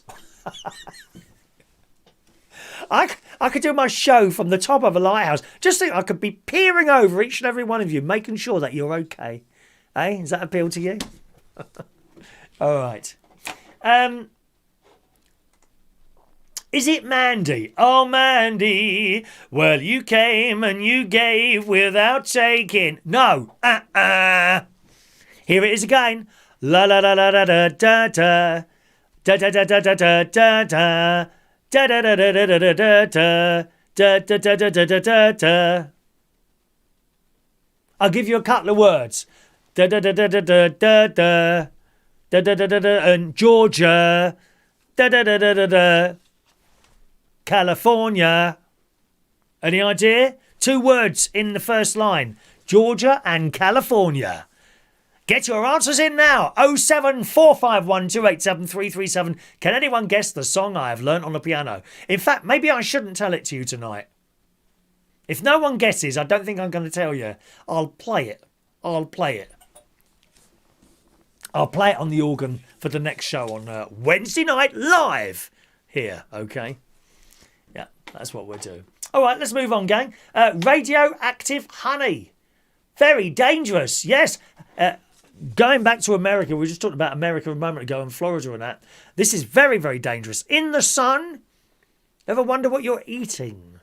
I could do my show from the top of a lighthouse. Just think, I could be peering over each and every one of you, making sure that you're okay. Eh? Does that appeal to you? All right. Is it Mandy? Oh, Mandy. Well, you came and you gave without taking. No. Here it is again. La la la la da da da da da da da da da da da. Da da da da da da da da da da da da da da da. I'll give you a couple of words. Da da da da da da da da da da da da da. And Georgia. Da da da da da da. California. Any idea? 2 words in the first line. Georgia and California. Get your answers in now. 07451287337. Can anyone guess the song I have learnt on the piano? In fact, maybe I shouldn't tell it to you tonight. If no one guesses, I don't think I'm going to tell you. I'll play it. I'll play it on the organ for the next show on Wednesday night live here, okay? Yeah, that's what we'll do. All right, let's move on, gang. Radioactive honey. Very dangerous, yes. Going back to America, we just talked about America a moment ago and Florida and that. This is very, very dangerous. In the sun, ever wonder what you're eating?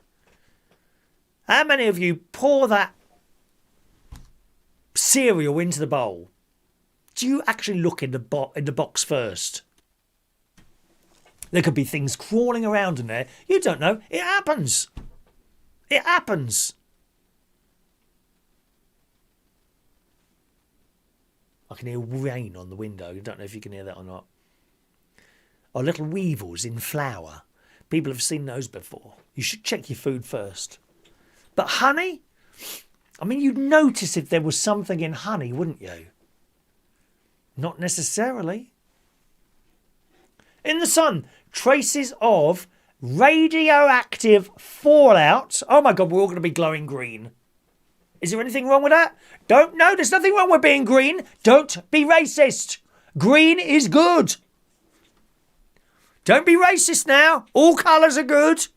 How many of you pour that cereal into the bowl? Do you actually look in the box first? There could be things crawling around in there. You don't know. It happens. It happens. I can hear rain on the window. I don't know if you can hear that or not. Or little weevils in flour. People have seen those before. You should check your food first. But honey? I mean, you'd notice if there was something in honey, wouldn't you? Not necessarily. In the sun, traces of radioactive fallout. Oh my God, we're all going to be glowing green. Is there anything wrong with that? No, there's nothing wrong with being green. Don't be racist. Green is good. Don't be racist now. All colours are good.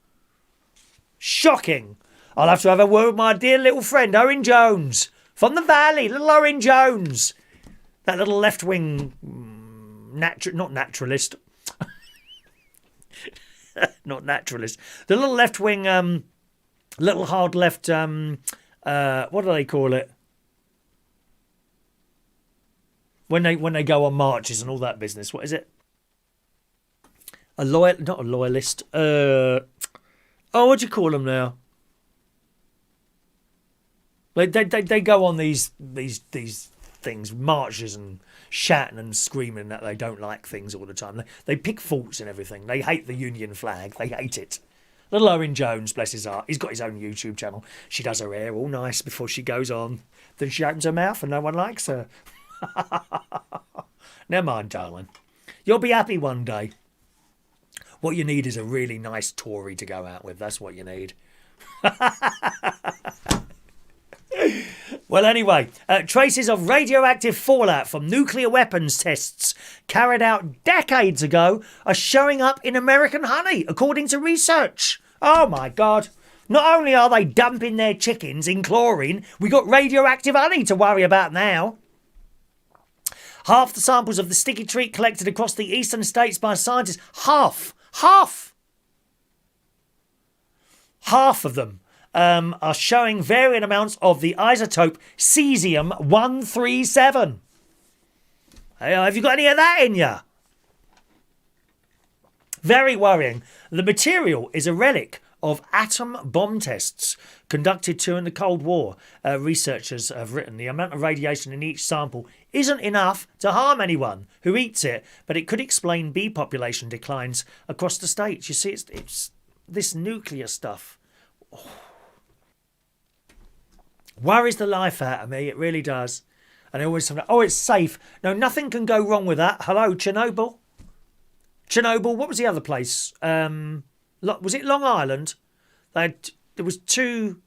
Shocking. I'll have to have a word with my dear little friend, Owen Jones. From the Valley, little Owen Jones. That little left-wing, not naturalist. Not naturalist. The little left-wing, little hard left, what do they call it? When they go on marches and all that business, what is it? Not a loyalist. What do you call them now? They go on these things, marches and shouting and screaming that they don't like things all the time. They pick faults and everything. They hate the Union flag. They hate it. Little Owen Jones, bless his heart. He's got his own YouTube channel. She does her hair all nice before she goes on. Then she opens her mouth and no one likes her. Never mind, darling. You'll be happy one day. What you need is a really nice Tory to go out with. That's what you need. Well, anyway, traces of radioactive fallout from nuclear weapons tests carried out decades ago are showing up in American honey, according to research. Oh, my God. Not only are they dumping their chickens in chlorine, we got radioactive honey to worry about now. Half the samples of the sticky treat collected across the eastern states by scientists, half of them are showing varying amounts of the isotope cesium-137. Hey, have you got any of that in you? Very worrying. The material is a relic of atom bomb tests conducted during the Cold War. Researchers have written the amount of radiation in each sample isn't enough to harm anyone who eats it, but it could explain bee population declines across the states. You see, it's this nuclear stuff. Oh. Worries the life out of me, it really does. And I always say, it's safe. No, nothing can go wrong with that. Hello, Chernobyl. What was the other place? Was it Long Island? There was two.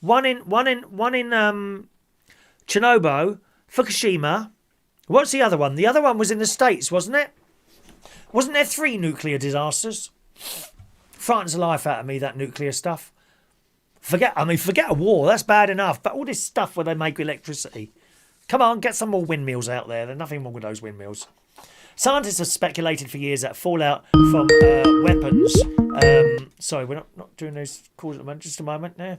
One in Chernobyl, Fukushima. What's the other one? The other one was in the States, wasn't it? Wasn't there 3 nuclear disasters? Frightens the life out of me, that nuclear stuff. Forget a war. That's bad enough. But all this stuff where they make electricity. Come on, get some more windmills out there. There's nothing wrong with those windmills. Scientists have speculated for years that fallout from weapons. Sorry, we're not doing those calls at the moment. Just a moment there.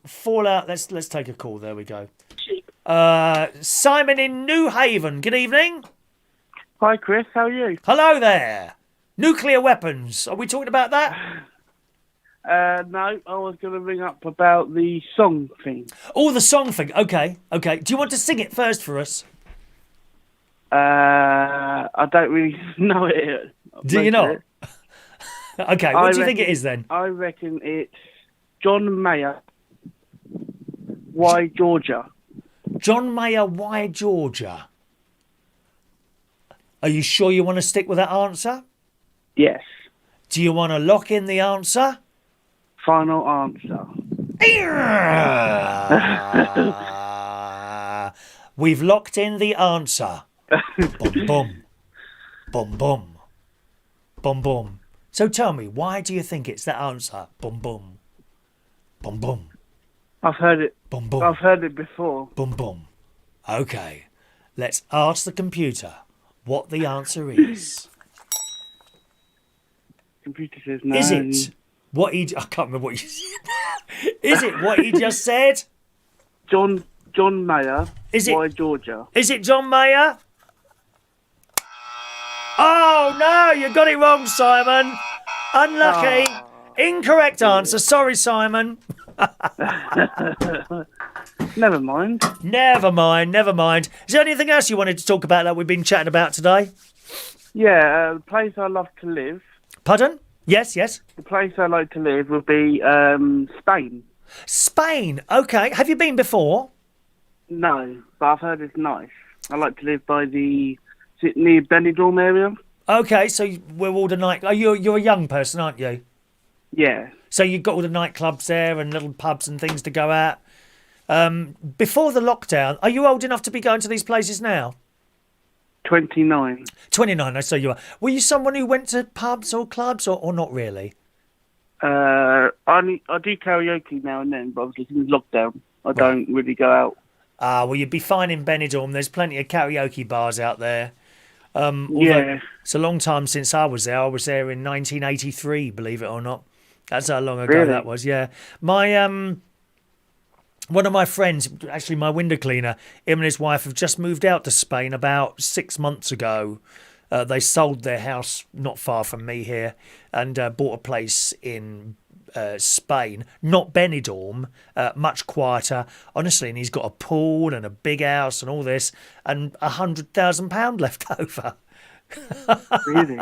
Fallout. Let's take a call. There we go. Simon in New Haven. Good evening. Hi, Chris. How are you? Hello there. Nuclear weapons. Are we talking about that? No, I was going to ring up about the song thing. Oh, the song thing. Okay. Do you want to sing it first for us? I don't really know it. Do you not? Okay, what do you think it is then? I reckon it's John Mayer, Why Georgia. John Mayer, Why Georgia? Are you sure you want to stick with that answer? Yes. Do you want to lock in the answer? Final answer. We've locked in the answer. Boom, boom. Boom, boom. Boom, boom. So tell me, why do you think it's that answer? Boom, boom. Boom, boom. I've heard it. Boom, boom. I've heard it before. Boom, boom. Okay. Let's ask the computer what the answer is. Computer says no. Is it what he... I can't remember what he said. Is it what he just said? John Mayer, Why Georgia. Is it John Mayer? Oh, no, you got it wrong, Simon. Unlucky. Oh. Incorrect answer. Sorry, Simon. Never mind. Never mind. Is there anything else you wanted to talk about that we've been chatting about today? Yeah, the place I love to live. Pardon? Yes. The place I like to live would be Spain. Spain. Okay. Have you been before? No, but I've heard it's nice. I like to live by is it near Benidorm area? Okay, so we're all the night... Oh, you're a young person, aren't you? Yeah. So you've got all the nightclubs there and little pubs and things to go at. Before the lockdown, are you old enough to be going to these places now? 29. 29, I say you are. Were you someone who went to pubs or clubs or not really? I do karaoke now and then, but obviously since lockdown, I don't really go out. Well, you'd be fine in Benidorm. There's plenty of karaoke bars out there. Yeah. It's a long time since I was there. I was there in 1983, believe it or not. That's how long ago Really? that was, yeah. My one of my friends, actually my window cleaner, him and his wife have just moved out to Spain about 6 months ago. They sold their house not far from me here and bought a place in Spain, not Benidorm, much quieter, honestly, and he's got a pool and a big house and all this, and £100,000 left over. Really?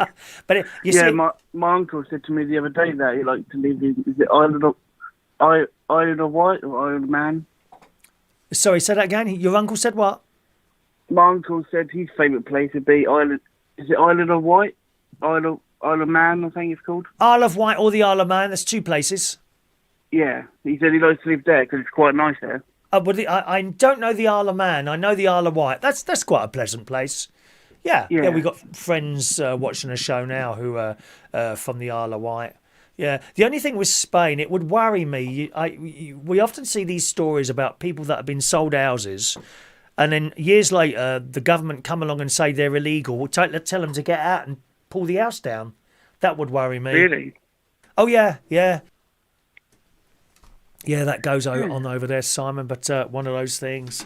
But you yeah, see, my uncle said to me the other day that he liked to live in, is it Island of Wight or Isle of Man? sorry, say that again. Your uncle said what? My uncle said his favourite place would be Island of Wight? Isle of Man, I think it's called. Isle of Wight or the Isle of Man, there's two places. Yeah, he said he likes to live there because it's quite nice there. I don't know the Isle of Man. I know the Isle of Wight. That's quite a pleasant place. Yeah, we've got friends watching a show now who are from the Isle of Wight. Yeah, the only thing with Spain, it would worry me. We often see these stories about people that have been sold houses and then years later, the government come along and say they're illegal. We'll tell them to get out and pull the house down. That would worry me. Really? Oh, yeah. Yeah, that goes on over there, Simon, but one of those things.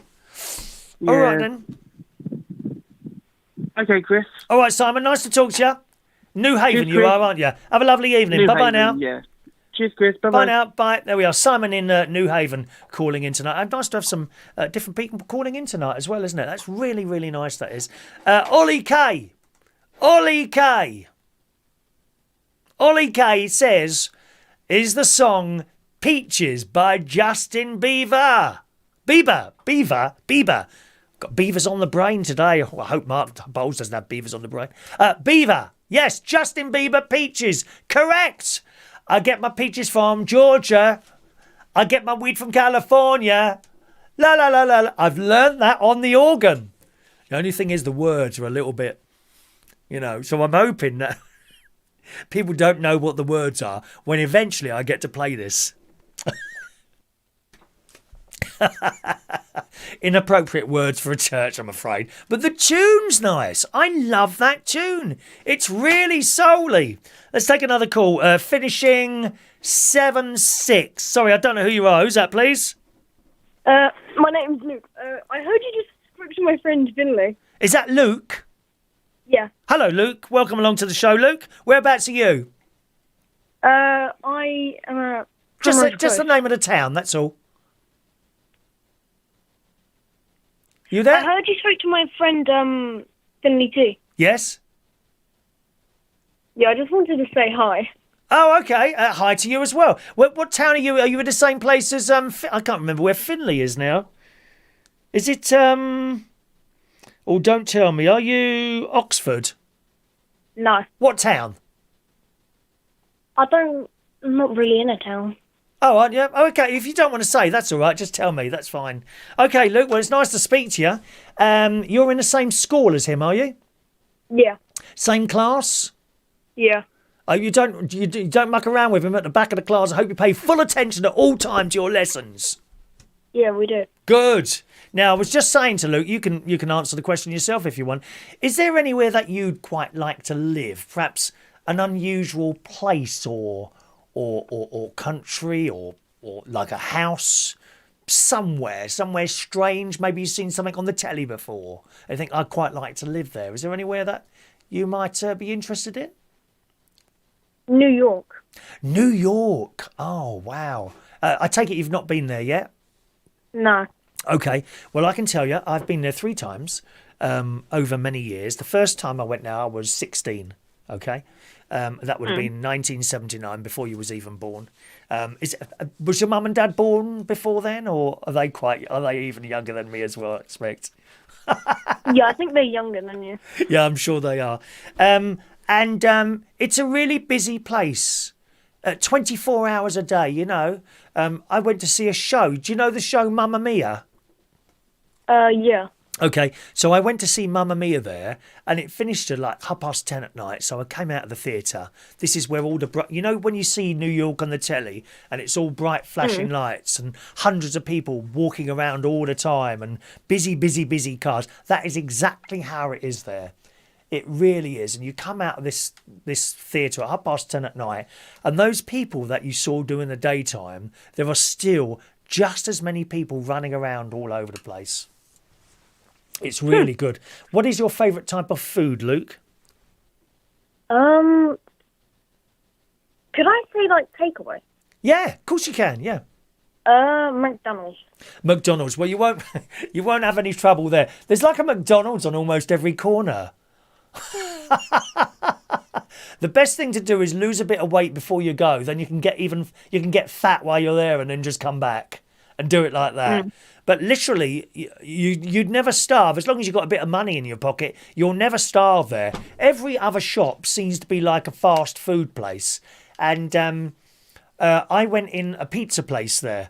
Yeah. All right, then. Okay, Chris. All right, Simon, nice to talk to you. New Haven, Cheers, you Chris. are, aren't you? Have a lovely evening. New Bye-bye Haven, now. Yeah. Cheers, Chris. Bye Bye-bye. now. Bye. There we are. Simon in New Haven calling in tonight. Nice to have some different people calling in tonight as well, isn't it? That's really, really nice, that is. Ollie K. Ollie K. Ollie K says, is the song Peaches by Justin Bieber. Beaver. Got beavers on the brain today. I hope Mark Bowles doesn't have beavers on the brain. Beaver. Yes, Justin Bieber, Peaches. Correct. I get my peaches from Georgia. I get my weed from California. La la la la. I've learnt that on the organ. The only thing is the words are a little bit, so I'm hoping that people don't know what the words are when eventually I get to play this. Inappropriate words for a church, I'm afraid. But the tune's nice. I love that tune. It's really soul-y. Let's take another call. Finishing 7-6. Sorry, I don't know who you are. Who's that, please? My name's Luke. I heard you just spoke to my friend Finlay. Is that Luke? Yeah. Hello, Luke. Welcome along to the show, Luke. Whereabouts are you? I am Just the name of the town, that's all. You there? I heard you spoke to my friend Finlay too. Yes? Yeah, I just wanted to say hi. Oh, okay. Hi to you as well. What town are you? Are you in the same place as I can't remember where Finlay is now. Is it Oh, don't tell me. Are you Oxford? No, What town? I'm not really in a town. Oh, aren't you? Oh, okay. If you don't want to say, that's all right. Just tell me. That's fine. Okay, Luke. Well, it's nice to speak to you. You're in the same school as him, are you? Yeah. Same class? Yeah. Oh, you don't muck around with him at the back of the class. I hope you pay full attention at all time to your lessons. Yeah, we do. Good. Now, I was just saying to Luke, you can answer the question yourself if you want. Is there anywhere that you'd quite like to live? Perhaps an unusual place or country or like a house somewhere strange. Maybe you've seen something on the telly before. I think I'd quite like to live there. Is there anywhere that you might be interested in? New York. New York. Oh, wow. I take it you've not been there yet? No. Okay. Well, I can tell you, I've been there 3 times over many years. The first time I went there, I was 16. Okay. That would have been 1979, before you was even born. Was your mum and dad born before then, or are they even younger than me as well, I expect? Yeah, I think they're younger than you. Yeah, I'm sure they are. And it's a really busy place. 24 hours a day, I went to see a show. Do you know the show Mamma Mia? Yeah. Okay, so I went to see Mamma Mia there, and it finished at like 10:30 at night. So I came out of the theatre. This is where all the when you see New York on the telly, and it's all bright flashing lights and hundreds of people walking around all the time and busy cars. That is exactly how it is there. It really is. And you come out of this theatre at 10:30 at night, and those people that you saw during the daytime, there are still just as many people running around all over the place. It's really good. What is your favourite type of food, Luke? Could I say like takeaway? Yeah, of course you can. Yeah. McDonald's. McDonald's. Well, you won't have any trouble there. There's like a McDonald's on almost every corner. The best thing to do is lose a bit of weight before you go. Then you can get fat while you're there, and then just come back and do it like that. But literally, you'd never starve. As long as you've got a bit of money in your pocket, you'll never starve there. Every other shop seems to be like a fast food place. And I went in a pizza place there.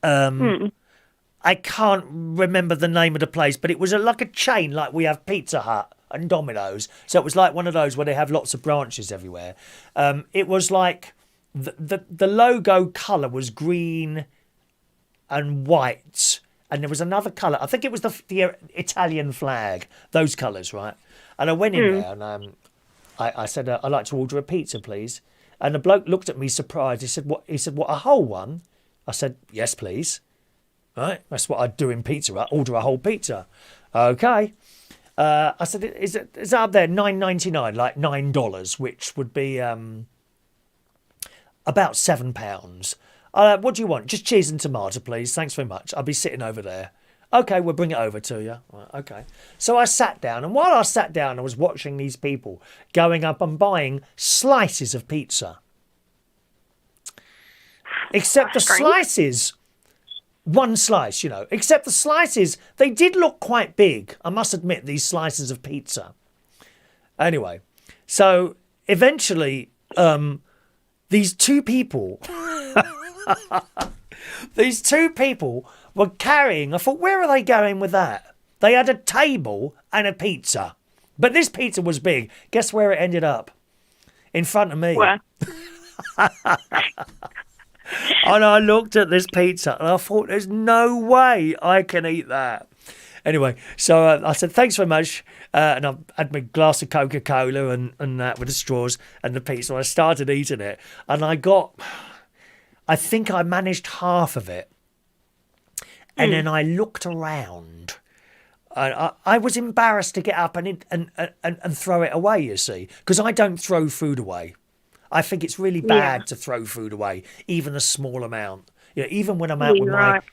I can't remember the name of the place, but it was like a chain, like we have Pizza Hut and Domino's. So it was like one of those where they have lots of branches everywhere. It was like the logo colour was green and white, and there was another colour. I think it was the Italian flag, those colours, right? And I went in there and I said, I'd like to order a pizza, please. And the bloke looked at me surprised. He said, "What? He said, what? A whole one?" I said, "Yes, please." Right, that's what I'd do in Pizza Hut. Order a whole pizza. Okay. I said, "Is it up there? $9.99, like $9, which would be about £7. What do you want? Just cheese and tomato, please. Thanks very much. I'll be sitting over there." "Okay, we'll bring it over to you." Right, okay. So I sat down, and while I sat down, I was watching these people going up and buying slices of pizza. Except the slices, one slice, except the slices, they did look quite big. I must admit, these slices of pizza. Anyway, so eventually, these two people were carrying, I thought, where are they going with that? They had a table and a pizza. But this pizza was big. Guess where it ended up? In front of me. Where? And I looked at this pizza and I thought, there's no way I can eat that. Anyway, so I said, "Thanks very much." And I had my glass of Coca-Cola and that with the straws and the pizza. I started eating it and I think I managed half of it. And then I looked around. I was embarrassed to get up and throw it away, you see, because I don't throw food away. I think it's really bad to throw food away, even a small amount. Even when I'm out with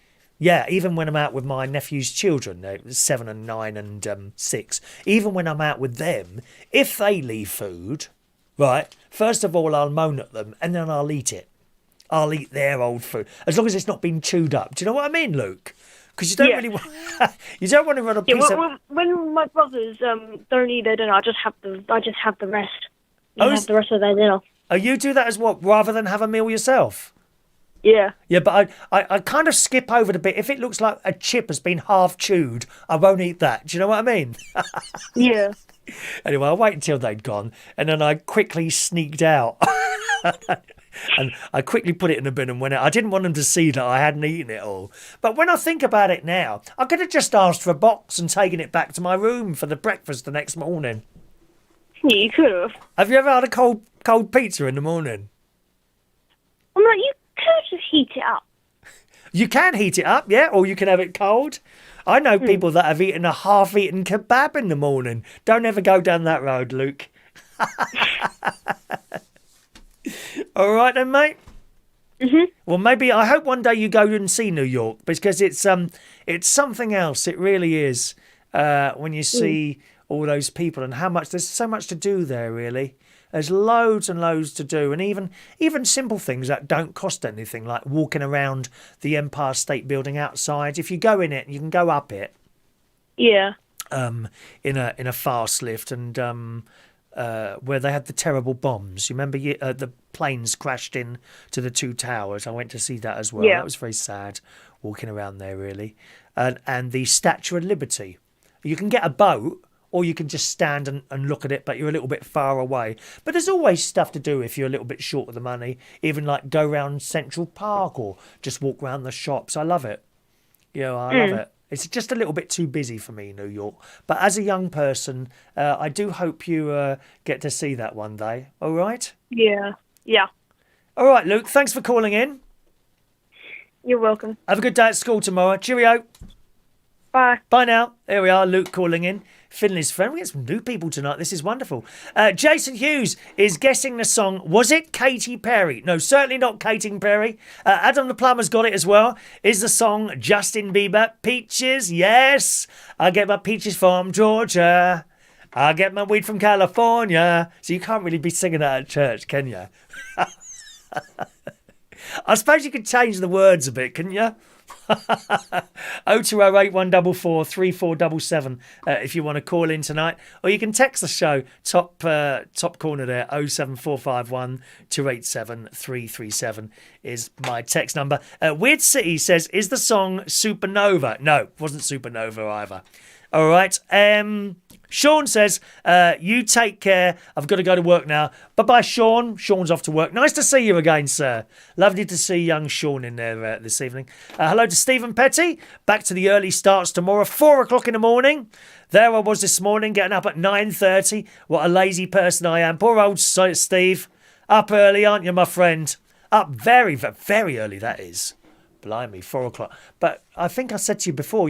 even when I'm out with my nephew's children, 7 and 9 and 6. Even when I'm out with them, if they leave food, right, first of all I'll moan at them and then I'll eat it. I'll eat their old food as long as it's not been chewed up. Do you know what I mean, Luke? Because you don't really want you don't want to run a piece of. When my brothers don't eat their dinner, I just have the rest. Have the rest of their dinner. Oh, you do that as what, rather than have a meal yourself? Yeah. Yeah, but I kind of skip over the bit. If it looks like a chip has been half chewed, I won't eat that. Do you know what I mean? Yeah. Anyway, I'll wait until they'd gone, and then I quickly sneaked out. And I quickly put it in the bin and went out. I didn't want them to see that I hadn't eaten it all. But when I think about it now, I could have just asked for a box and taken it back to my room for the breakfast the next morning. Yeah, you could have. Have you ever had a cold pizza in the morning? I'm like, you could just heat it up. You can heat it up, yeah, or you can have it cold. I know people that have eaten a half-eaten kebab in the morning. Don't ever go down that road, Luke. All right then, mate. Well, maybe I hope one day you go and see New York, because it's something else. It really is. When you see all those people and how much there's so much to do there. Really, there's loads and loads to do, and even simple things that don't cost anything, like walking around the Empire State Building outside. If you go in it, you can go up it. Yeah. In a fast lift and. Where they had the terrible bombs. You remember the planes crashed in to the two towers? I went to see that as well. Yeah. That was very sad, walking around there, really. And the Statue of Liberty. You can get a boat, or you can just stand and look at it, but you're a little bit far away. But there's always stuff to do if you're a little bit short of the money, even like go round Central Park or just walk round the shops. I love it. I love it. It's just a little bit too busy for me, New York. But as a young person, I do hope you get to see that one day. All right? Yeah. Yeah. All right, Luke. Thanks for calling in. You're welcome. Have a good day at school tomorrow. Cheerio. Bye. Bye now. There we are, Luke calling in. Finlay's friend. We get some new people tonight. This is wonderful. Jason Hughes is guessing the song. Was it Katy Perry? No, certainly not Katy Perry. Adam the Plumber's got it as well. Is the song Justin Bieber? Peaches? Yes. I get my peaches from Georgia. I get my weed from California. So you can't really be singing that at church, can you? I suppose you could change the words a bit, couldn't you? 0208 144 3477 if you want to call in tonight, or you can text the show top corner there. 07451 287 337 is my text number. Weird City says, is the song Supernova? No, it wasn't Supernova either. All right. Sean says, you take care. I've got to go to work now. Bye-bye, Sean. Sean's off to work. Nice to see you again, sir. Lovely to see young Sean in there this evening. Hello to Stephen Petty. Back to the early starts tomorrow, 4 o'clock in the morning. There I was this morning, getting up at 9:30. What a lazy person I am. Poor old Steve. Up early, aren't you, my friend? Up very, very early, that is. Blimey, 4 o'clock. But I think I said to you before,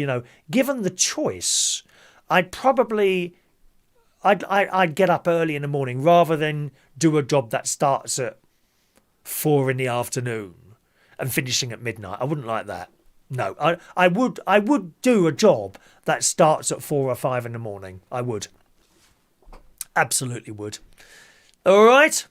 given the choice, I'd get up early in the morning rather than do a job that starts at 4 in the afternoon and finishing at midnight. I wouldn't like that. No, I would do a job that starts at 4 or 5 in the morning. I would. Absolutely would. All right.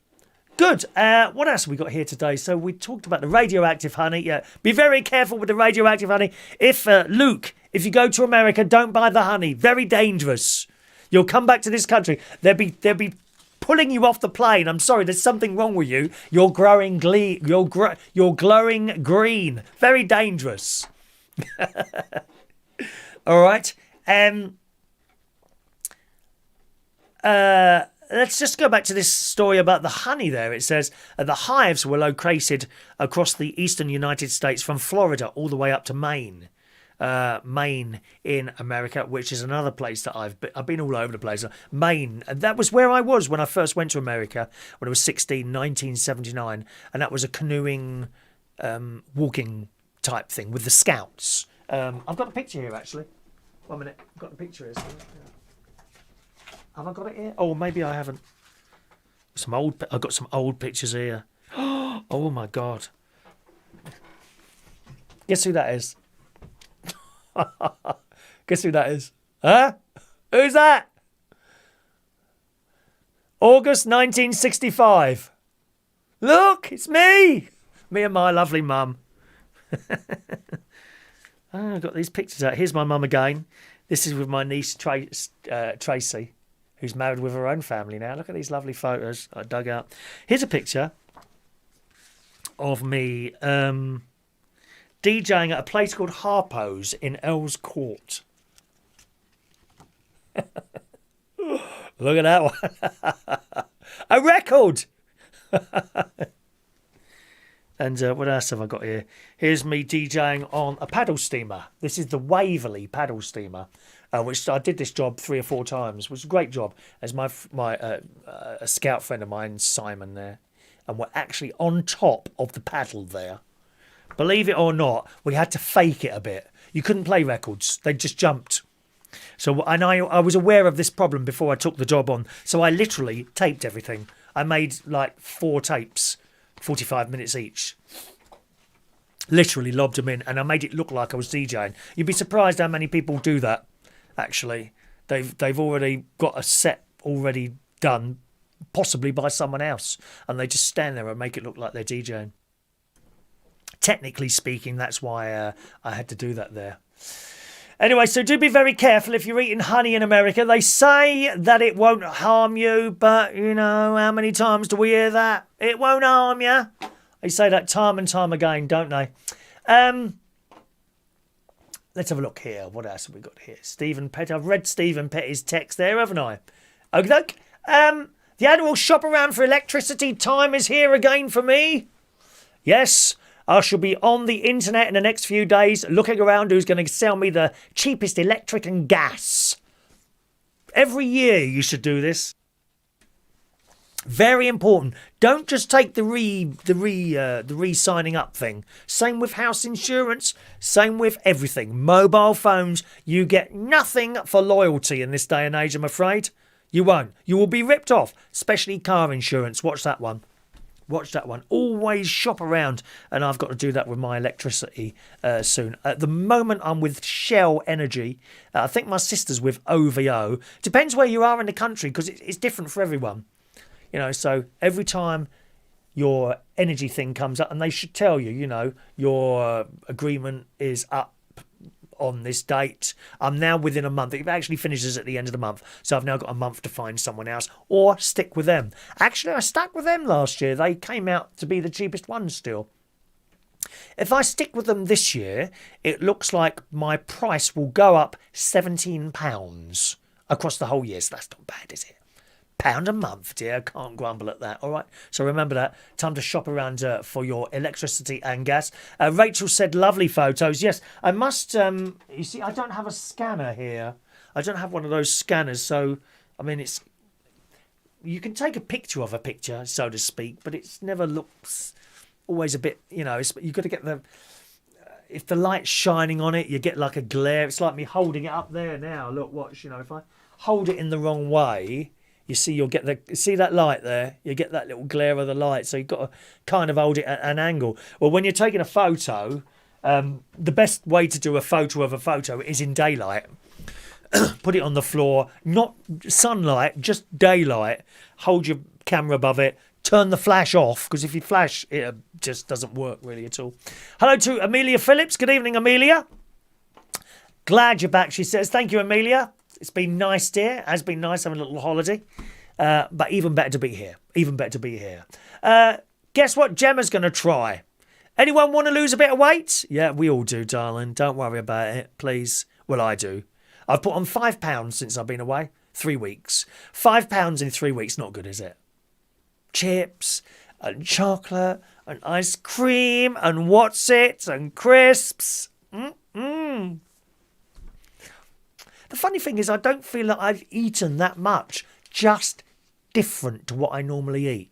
Good. What else have we got here today? So we talked about the radioactive honey. Yeah, be very careful with the radioactive honey. If Luke, if you go to America, don't buy the honey. Very dangerous. You'll come back to this country. They'll be pulling you off the plane. I'm sorry, there's something wrong with you. You're growing you're glowing green. Very dangerous. All right. Let's just go back to this story about the honey there. It says the hives were located across the eastern United States from Florida all the way up to Maine. Maine in America, which is another place that I've been all over the place. Maine, and that was where I was when I first went to America when I was 16, 1979, and that was a canoeing, walking type thing with the Scouts. I've got a picture here actually. 1 minute, I've got the picture here. Have I got it here? Oh, maybe I haven't. I've got some old pictures here. Oh my God! Guess who that is? Guess who that is? Huh? Who's that? August 1965. Look, it's me. Me and my lovely mum. I've got these pictures out. Here's my mum again. This is with my niece Tracy, who's married with her own family now. Look at these lovely photos I dug out. Here's a picture of me DJing at a place called Harpo's in Earls Court. Look at that one. A record! And what else have I got here? Here's me DJing on a paddle steamer. This is the Waverley paddle steamer, which I did this job 3 or 4 times. It was a great job. As a scout friend of mine, Simon, there, and we're actually on top of the paddle there. Believe it or not, we had to fake it a bit. You couldn't play records; they just jumped. So, and I was aware of this problem before I took the job on. So I literally taped everything. I made like 4 tapes. 45 minutes each. Literally lobbed them in, and I made it look like I was DJing. You'd be surprised how many people do that, actually. They've already got a set already done, possibly by someone else, and they just stand there and make it look like they're DJing. Technically speaking, that's why I had to do that there. Anyway, so do be very careful if you're eating honey in America. They say that it won't harm you, but, how many times do we hear that? It won't harm you. They say that time and time again, don't they? Let's have a look here. What else have we got here? Stephen Petty. I've read Stephen Petty's text there, haven't I? Okay. The annual shop around for electricity time is here again for me. Yes. I shall be on the internet in the next few days looking around who's going to sell me the cheapest electric and gas. Every year you should do this. Very important. Don't just take the re-signing up thing. Same with house insurance. Same with everything. Mobile phones. You get nothing for loyalty in this day and age, I'm afraid. You won't. You will be ripped off. Especially car insurance. Watch that one. Watch that one. Always shop around. And I've got to do that with my electricity soon. At the moment, I'm with Shell Energy. I think my sister's with OVO. Depends where you are in the country because it's different for everyone. So every time your energy thing comes up, and they should tell you, your agreement is up on this date. I'm now within a month. It actually finishes at the end of the month. So I've now got a month to find someone else or stick with them. Actually, I stuck with them last year. They came out to be the cheapest ones still. If I stick with them this year, it looks like my price will go up £17. across the whole year. So that's not bad, is it? £1 a month, dear. Can't grumble at that. All right. So remember that. Time to shop around for your electricity and gas. Rachel said, lovely photos. Yes, I must. You see, I don't have a scanner here. I don't have one of those scanners. So, I mean, it's. You can take a picture of a picture, so to speak, but it never looks always a bit. You've got to get the. If the light's shining on it, you get like a glare. It's like me holding it up there now. Look, watch. If I hold it in the wrong way. You see, you'll get see that light there? You get that little glare of the light. So you've got to kind of hold it at an angle. Well, when you're taking a photo, the best way to do a photo of a photo is in daylight. Put it on the floor, not sunlight, just daylight. Hold your camera above it. Turn the flash off, because if you flash, it just doesn't work really at all. Hello to Amelia Phillips. Good evening, Amelia. Glad you're back, she says. Thank you, Amelia. It's been nice, dear. It has been nice having a little holiday. But even better to be here. Even better to be here. Guess what Gemma's going to try? Anyone want to lose a bit of weight? Yeah, we all do, darling. Don't worry about it, please. Well, I do. I've put on £5 since I've been away. 3 weeks. £5 in 3 weeks. Not good, is it? Chips and chocolate and ice cream and what's it and crisps. The funny thing is I don't feel that I've eaten that much. Just different to what I normally eat.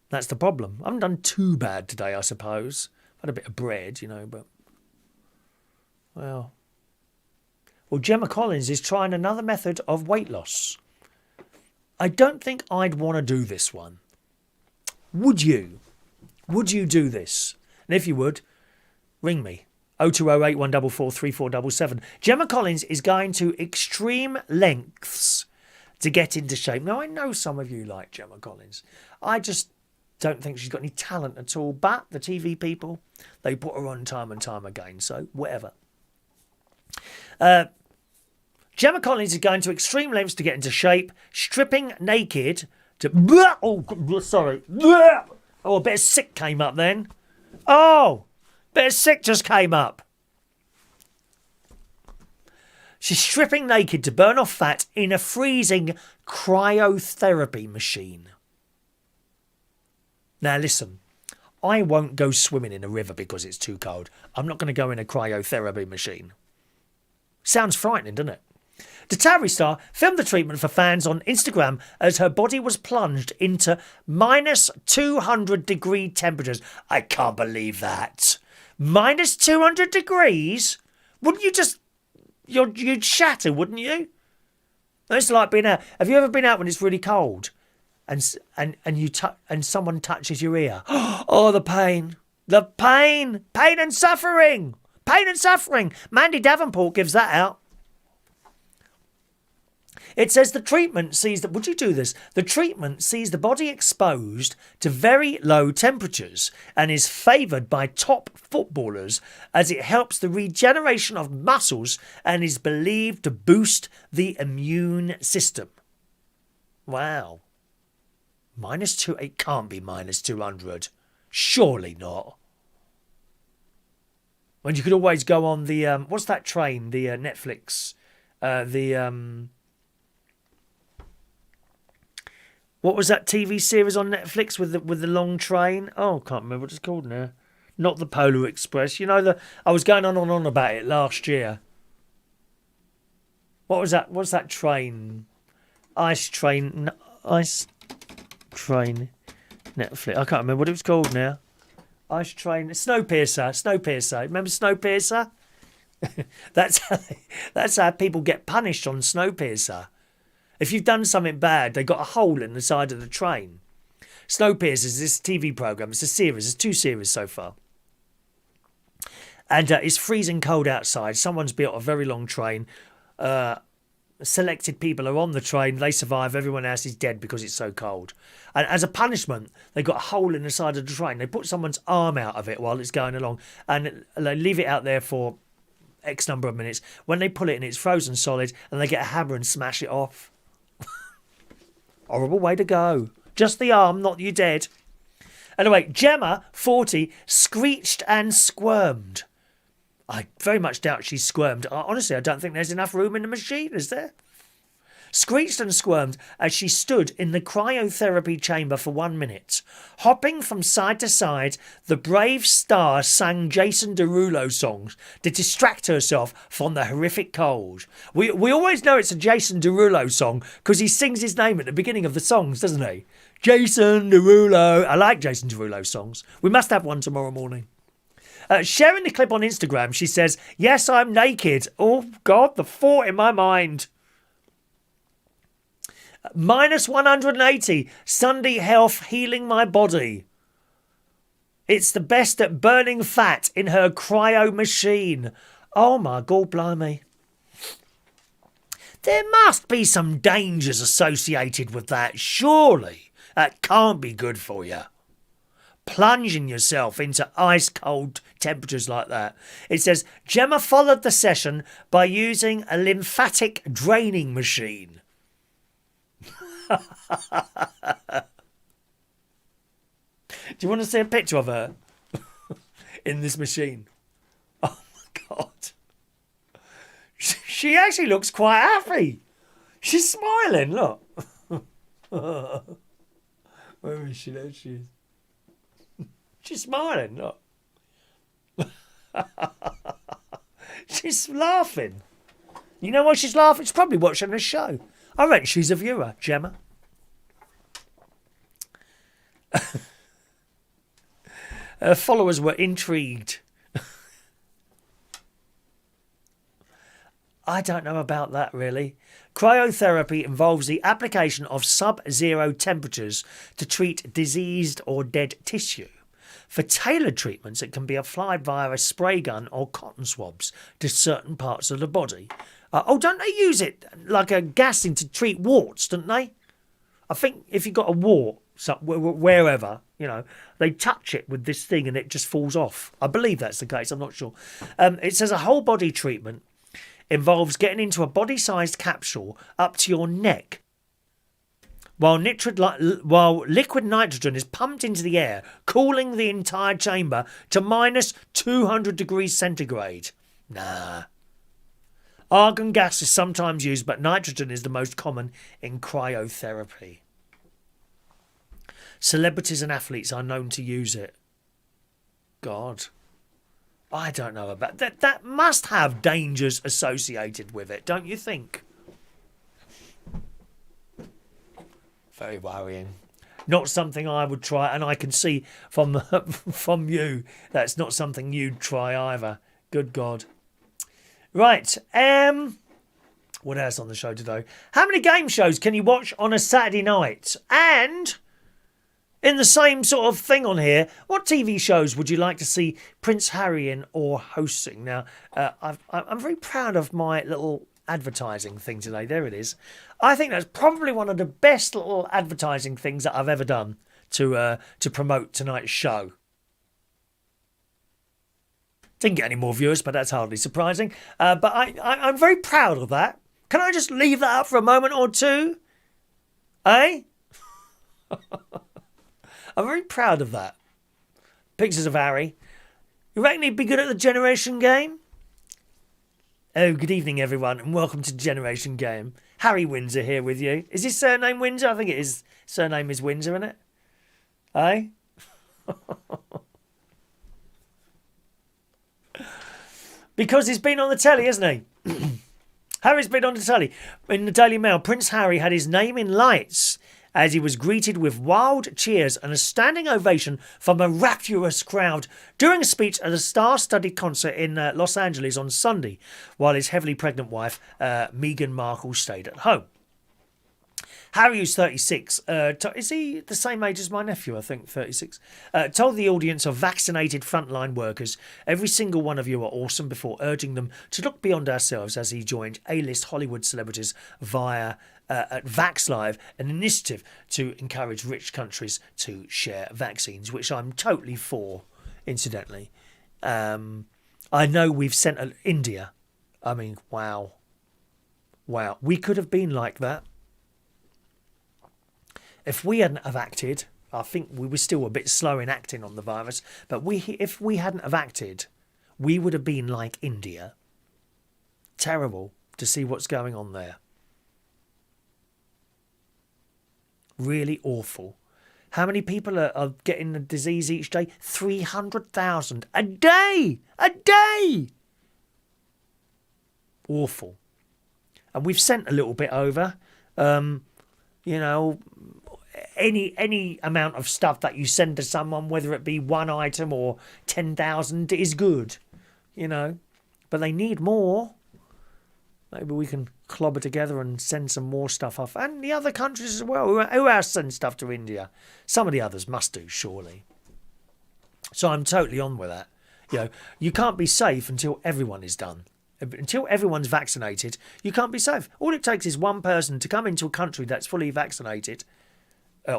That's the problem. I haven't done too bad today, I suppose. I've had a bit of bread, but... Well, Gemma Collins is trying another method of weight loss. I don't think I'd want to do this one. Would you? Would you do this? And if you would, ring me. 0208 144 3477. Gemma Collins is going to extreme lengths to get into shape. Now, I know some of you like Gemma Collins. I just don't think she's got any talent at all. But the TV people, they put her on time and time again. So, whatever. Gemma Collins is going to extreme lengths to get into shape, stripping naked to... Oh, sorry. Oh, a bit of sick came up then. Oh, bit of sick just came up. She's stripping naked to burn off fat in a freezing cryotherapy machine. Now listen, I won't go swimming in a river because it's too cold. I'm not going to go in a cryotherapy machine. Sounds frightening, doesn't it? The Towery star filmed the treatment for fans on Instagram as her body was plunged into minus 200 degree temperatures. I can't believe that. Minus 200 degrees? Wouldn't you just... You'd shatter, wouldn't you? It's like being out... Have you ever been out when it's really cold and someone touches your ear? Oh, the pain. The pain. Pain and suffering. Pain and suffering. Mandy Davenport gives that out. It says the treatment sees that... Would you do this? The treatment sees the body exposed to very low temperatures and is favoured by top footballers as it helps the regeneration of muscles and is believed to boost the immune system. Wow. It can't be minus 200. Surely not. When you could always go on the... what's that train? The Netflix... What was that TV series on Netflix with the long train? Oh, I can't remember what it's called now. Not the Polar Express. I was going on about it last year. What was that? What's that train? Ice train. Netflix. I can't remember what it was called now. Ice train. Snowpiercer. Remember Snowpiercer? That's how people get punished on Snowpiercer. If you've done something bad, they got a hole in the side of the train. Snowpiercer is this TV programme. It's a series. There's 2 series so far. And it's freezing cold outside. Someone's built a very long train. Selected people are on the train. They survive. Everyone else is dead because it's so cold. And as a punishment, they got a hole in the side of the train. They put someone's arm out of it while it's going along. And they leave it out there for X number of minutes. When they pull it in, it's frozen solid. And they get a hammer and smash it off. Horrible way to go. Just the arm, not you dead. Anyway, Gemma, 40, screeched and squirmed. I very much doubt she squirmed. Honestly, I don't think there's enough room in the machine, is there? Screeched and squirmed as she stood in the cryotherapy chamber for 1 minute. Hopping from side to side, the brave star sang Jason Derulo songs to distract herself from the horrific cold. We always know it's a Jason Derulo song because he sings his name at the beginning of the songs, doesn't he? Jason Derulo. I like Jason Derulo songs. We must have one tomorrow morning. Sharing the clip on Instagram, she says, "Yes, I'm naked." Oh, God, the thought in my mind. Minus 180. Sunday health healing my body. It's the best at burning fat in her cryo machine. Oh my God, blimey. There must be some dangers associated with that, surely. That can't be good for you. Plunging yourself into ice cold temperatures like that. It says, Gemma followed the session by using a lymphatic draining machine. Do you want to see a picture of her in this machine? Oh my God. She actually looks quite happy. She's smiling, look. Where is she? There she is. She's smiling, look. She's laughing. You know why she's laughing? She's probably watching a show. I reckon she's a viewer, Gemma. Her followers were intrigued. I don't know about that, really. Cryotherapy involves the application of sub-zero temperatures to treat diseased or dead tissue. For tailored treatments, it can be applied via a spray gun or cotton swabs to certain parts of the body. Don't they use it like a gassing to treat warts, don't they? I think if you've got a wart, wherever, they touch it with this thing and it just falls off. I believe that's the case. I'm not sure. It says a whole body treatment involves getting into a body-sized capsule up to your neck while liquid nitrogen is pumped into the air, cooling the entire chamber to minus 200 degrees centigrade. Nah. Argon gas is sometimes used, but nitrogen is the most common in cryotherapy. Celebrities and athletes are known to use it. God. I don't know about that. That must have dangers associated with it, don't you think? Very worrying. Not something I would try, and I can see from you that's not something you'd try either. Good God. Right. What else on the show today? How many game shows can you watch on a Saturday night? And in the same sort of thing on here, what TV shows would you like to see Prince Harry in or hosting? Now, I'm very proud of my little advertising thing today. There it is. I think that's probably one of the best little advertising things that I've ever done to promote tonight's show. Didn't get any more viewers, but that's hardly surprising. But I'm very proud of that. Can I just leave that up for a moment or two? Eh? I'm very proud of that. Pictures of Harry. You reckon he'd be good at the Generation Game? Oh, good evening, everyone, and welcome to Generation Game. Harry Windsor here with you. Is his surname Windsor? I think it is. Surname is Windsor, isn't it? Eh? Because he's been on the telly, hasn't he? Harry's been on the telly. In the Daily Mail, Prince Harry had his name in lights as he was greeted with wild cheers and a standing ovation from a rapturous crowd during a speech at a star-studded concert in Los Angeles on Sunday, while his heavily pregnant wife, Meghan Markle, stayed at home. Harry, who's 36, is he the same age as my nephew, I think, 36, told the audience of vaccinated frontline workers, "Every single one of you are awesome," before urging them to look beyond ourselves as he joined A-list Hollywood celebrities via at VaxLive, an initiative to encourage rich countries to share vaccines, which I'm totally for, incidentally. I know we've sent India. I mean, wow. Wow. We could have been like that. If we hadn't have acted, I think we were still a bit slow in acting on the virus, but if we hadn't have acted, we would have been like India. Terrible to see what's going on there. Really awful. How many people are getting the disease each day? 300,000 a day! A day! Awful. And we've sent a little bit over. You know, any amount of stuff that you send to someone, whether it be one item or 10,000, is good. You know, but they need more. Maybe we can clobber together and send some more stuff off. And the other countries as well. Who else sends stuff to India? Some of the others must do, surely. So I'm totally on with that. You know, you can't be safe until everyone is done. Until everyone's vaccinated, you can't be safe. All it takes is one person to come into a country that's fully vaccinated,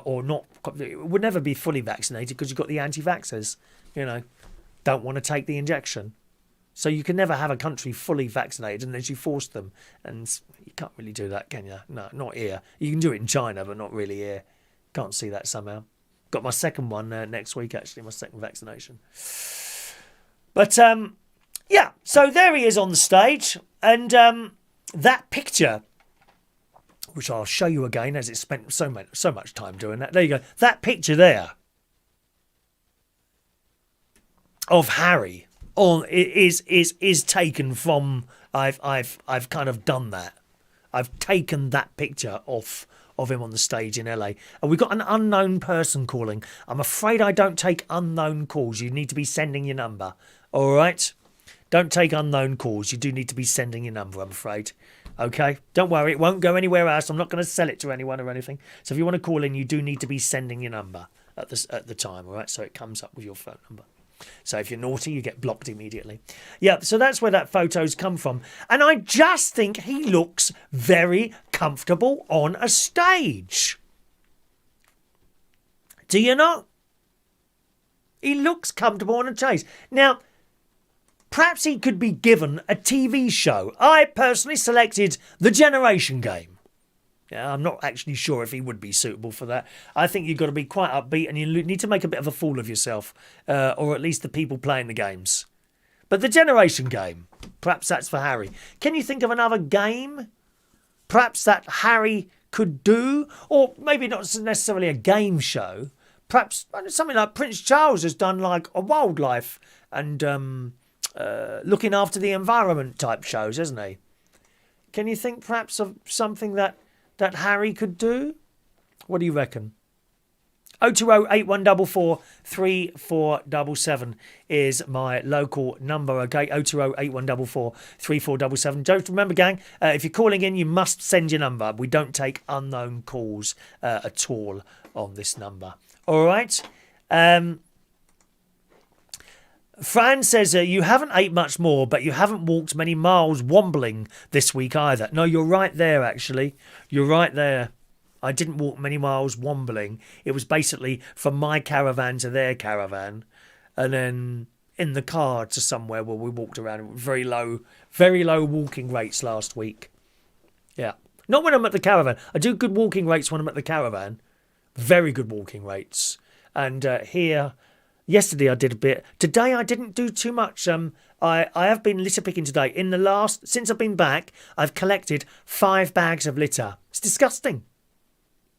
or not. It would never be fully vaccinated because you've got the anti-vaxxers, you know, don't want to take the injection. So you can never have a country fully vaccinated unless you force them. And you can't really do that, can you? No, not here. You can do it in China, but not really here. Can't see that somehow. Got my second one next week, actually, my second vaccination. But, yeah, so there he is on the stage. And that picture, which I'll show you again as it spent so much time doing that. There you go. That picture there of Harry is taken from. I've kind of done that. I've taken that picture of him on the stage in LA, and we've got an unknown person calling. I'm afraid I don't take unknown calls. You need to be sending your number. All right, don't take unknown calls. You do need to be sending your number, I'm afraid. Okay, don't worry, it won't go anywhere else. I'm not going to sell it to anyone or anything. So if you want to call in, you do need to be sending your number at the time. All right, so it comes up with your phone number. So if you're naughty, you get blocked immediately. Yeah, so that's where that photo's come from. And I just think he looks very comfortable on a stage. Do you not? He looks comfortable on a stage. Now, perhaps he could be given a TV show. I personally selected The Generation Game. Yeah, I'm not actually sure if he would be suitable for that. I think you've got to be quite upbeat and you need to make a bit of a fool of yourself, or at least the people playing the games. But The Generation Game, perhaps that's for Harry. Can you think of another game perhaps that Harry could do? Or maybe not necessarily a game show. Perhaps something like Prince Charles has done, like a wildlife and looking after the environment type shows, hasn't he? Can you think perhaps of something that Harry could do? What do you reckon? 020-8144-3477 is my local number, okay? 020-8144-3477. Don't remember, gang, if you're calling in, you must send your number. We don't take unknown calls at all on this number. All right? Fran says, you haven't ate much more, but you haven't walked many miles wombling this week either. No, you're right there, actually. You're right there. I didn't walk many miles wombling. It was basically from my caravan to their caravan, and then in the car to somewhere where we walked around. Very low walking rates last week. Yeah. Not when I'm at the caravan. I do good walking rates when I'm at the caravan. Very good walking rates. And here... Yesterday I did a bit. Today I didn't do too much. I have been litter picking today. Since I've been back, I've collected 5 bags of litter. It's disgusting.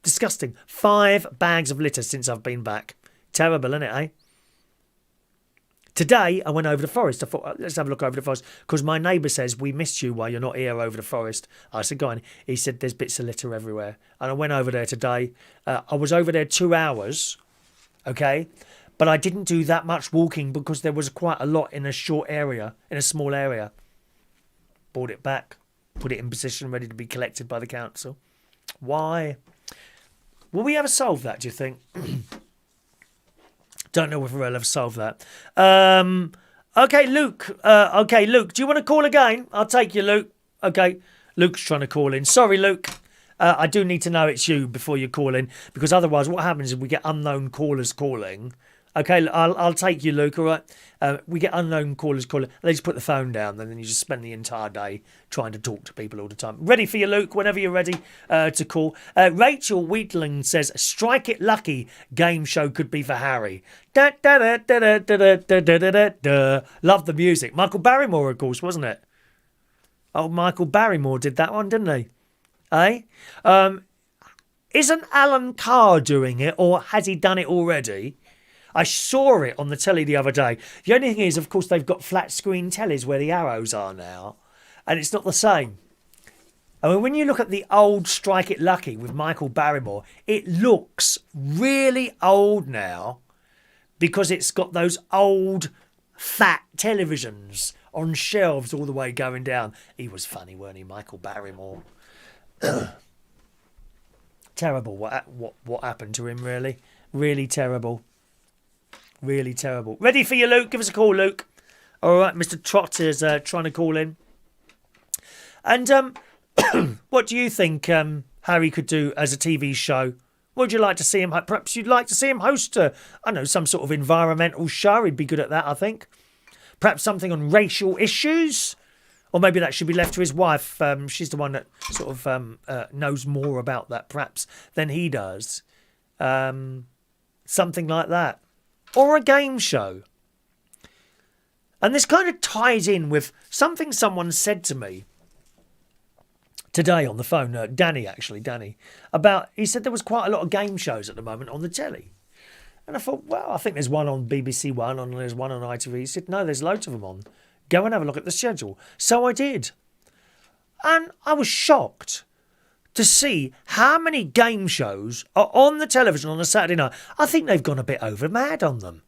Disgusting. 5 bags of litter since I've been back. Terrible, isn't it, eh? Today I went over the forest. I thought, let's have a look over the forest. Because my neighbour says, we missed you while you're not here over the forest. I said, go on. He said, there's bits of litter everywhere. And I went over there today. I was over there 2 hours. Okay? But I didn't do that much walking because there was quite a lot in a small area. Brought it back, put it in position, ready to be collected by the council. Why? Will we ever solve that, do you think? Don't know if we'll ever solve that. Okay, Luke. Luke, do you want to call again? I'll take you, Luke. Okay, Luke's trying to call in. Sorry, Luke. I do need to know it's you before you call in, because otherwise what happens is we get unknown callers calling. Okay, I'll take you, Luke. All right. We get unknown callers calling. They just put the phone down, and then you just spend the entire day trying to talk to people all the time. Ready for you, Luke. Whenever you're ready to call. Rachel Wheatland says, "Strike it lucky. Game show could be for Harry." Da da da da da da da da da da da. Love the music. Michael Barrymore, of course, wasn't it? Oh, Michael Barrymore did that one, didn't he? Eh? Isn't Alan Carr doing it, or has he done it already? I saw it on the telly the other day. The only thing is, of course, they've got flat screen tellies where the arrows are now, and it's not the same. I mean, when you look at the old Strike It Lucky with Michael Barrymore, it looks really old now because it's got those old fat televisions on shelves all the way going down. He was funny, weren't he, Michael Barrymore? Terrible what happened to him, really. Really terrible. Really terrible. Ready for you, Luke? Give us a call, Luke. All right, Mr. Trott is trying to call in. And what do you think Harry could do as a TV show? Would you like to see him? Perhaps you'd like to see him host some sort of environmental show. He'd be good at that, I think. Perhaps something on racial issues. Or maybe that should be left to his wife. She's the one that sort of knows more about that, perhaps, than he does. Something like that. Or a game show. And this kind of ties in with something someone said to me today on the phone, Danny, about, he said there was quite a lot of game shows at the moment on the telly. And I thought, well, I think there's one on BBC One and there's one on ITV. He said, no, there's loads of them on. Go and have a look at the schedule. So I did. And I was shocked to see how many game shows are on the television on a Saturday night. I think they've gone a bit over mad on them.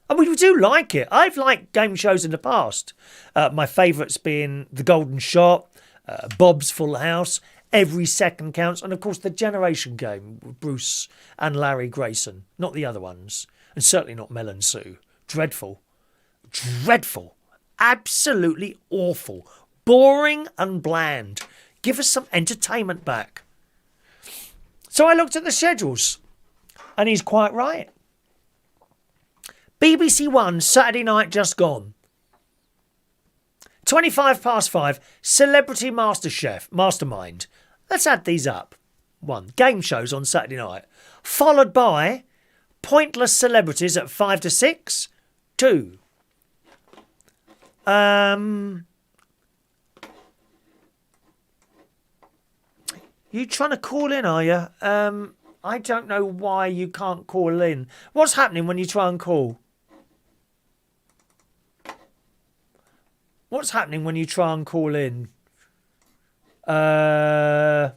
And we do like it. I've liked game shows in the past. My favourites being The Golden Shot, Bob's Full House, Every Second Counts, and of course The Generation Game with Bruce and Larry Grayson. Not the other ones. And certainly not Mel and Sue. Dreadful. Dreadful. Absolutely awful. Boring and bland. Give us some entertainment back. So I looked at the schedules, and he's quite right. BBC One, Saturday night just gone. 5:25, Celebrity Mastermind. Let's add these up. 1. Game shows on Saturday night. Followed by Pointless Celebrities at 5 to 6. 2. You trying to call in, are you? I don't know why you can't call in. What's happening when you try and call? What's happening when you try and call in? I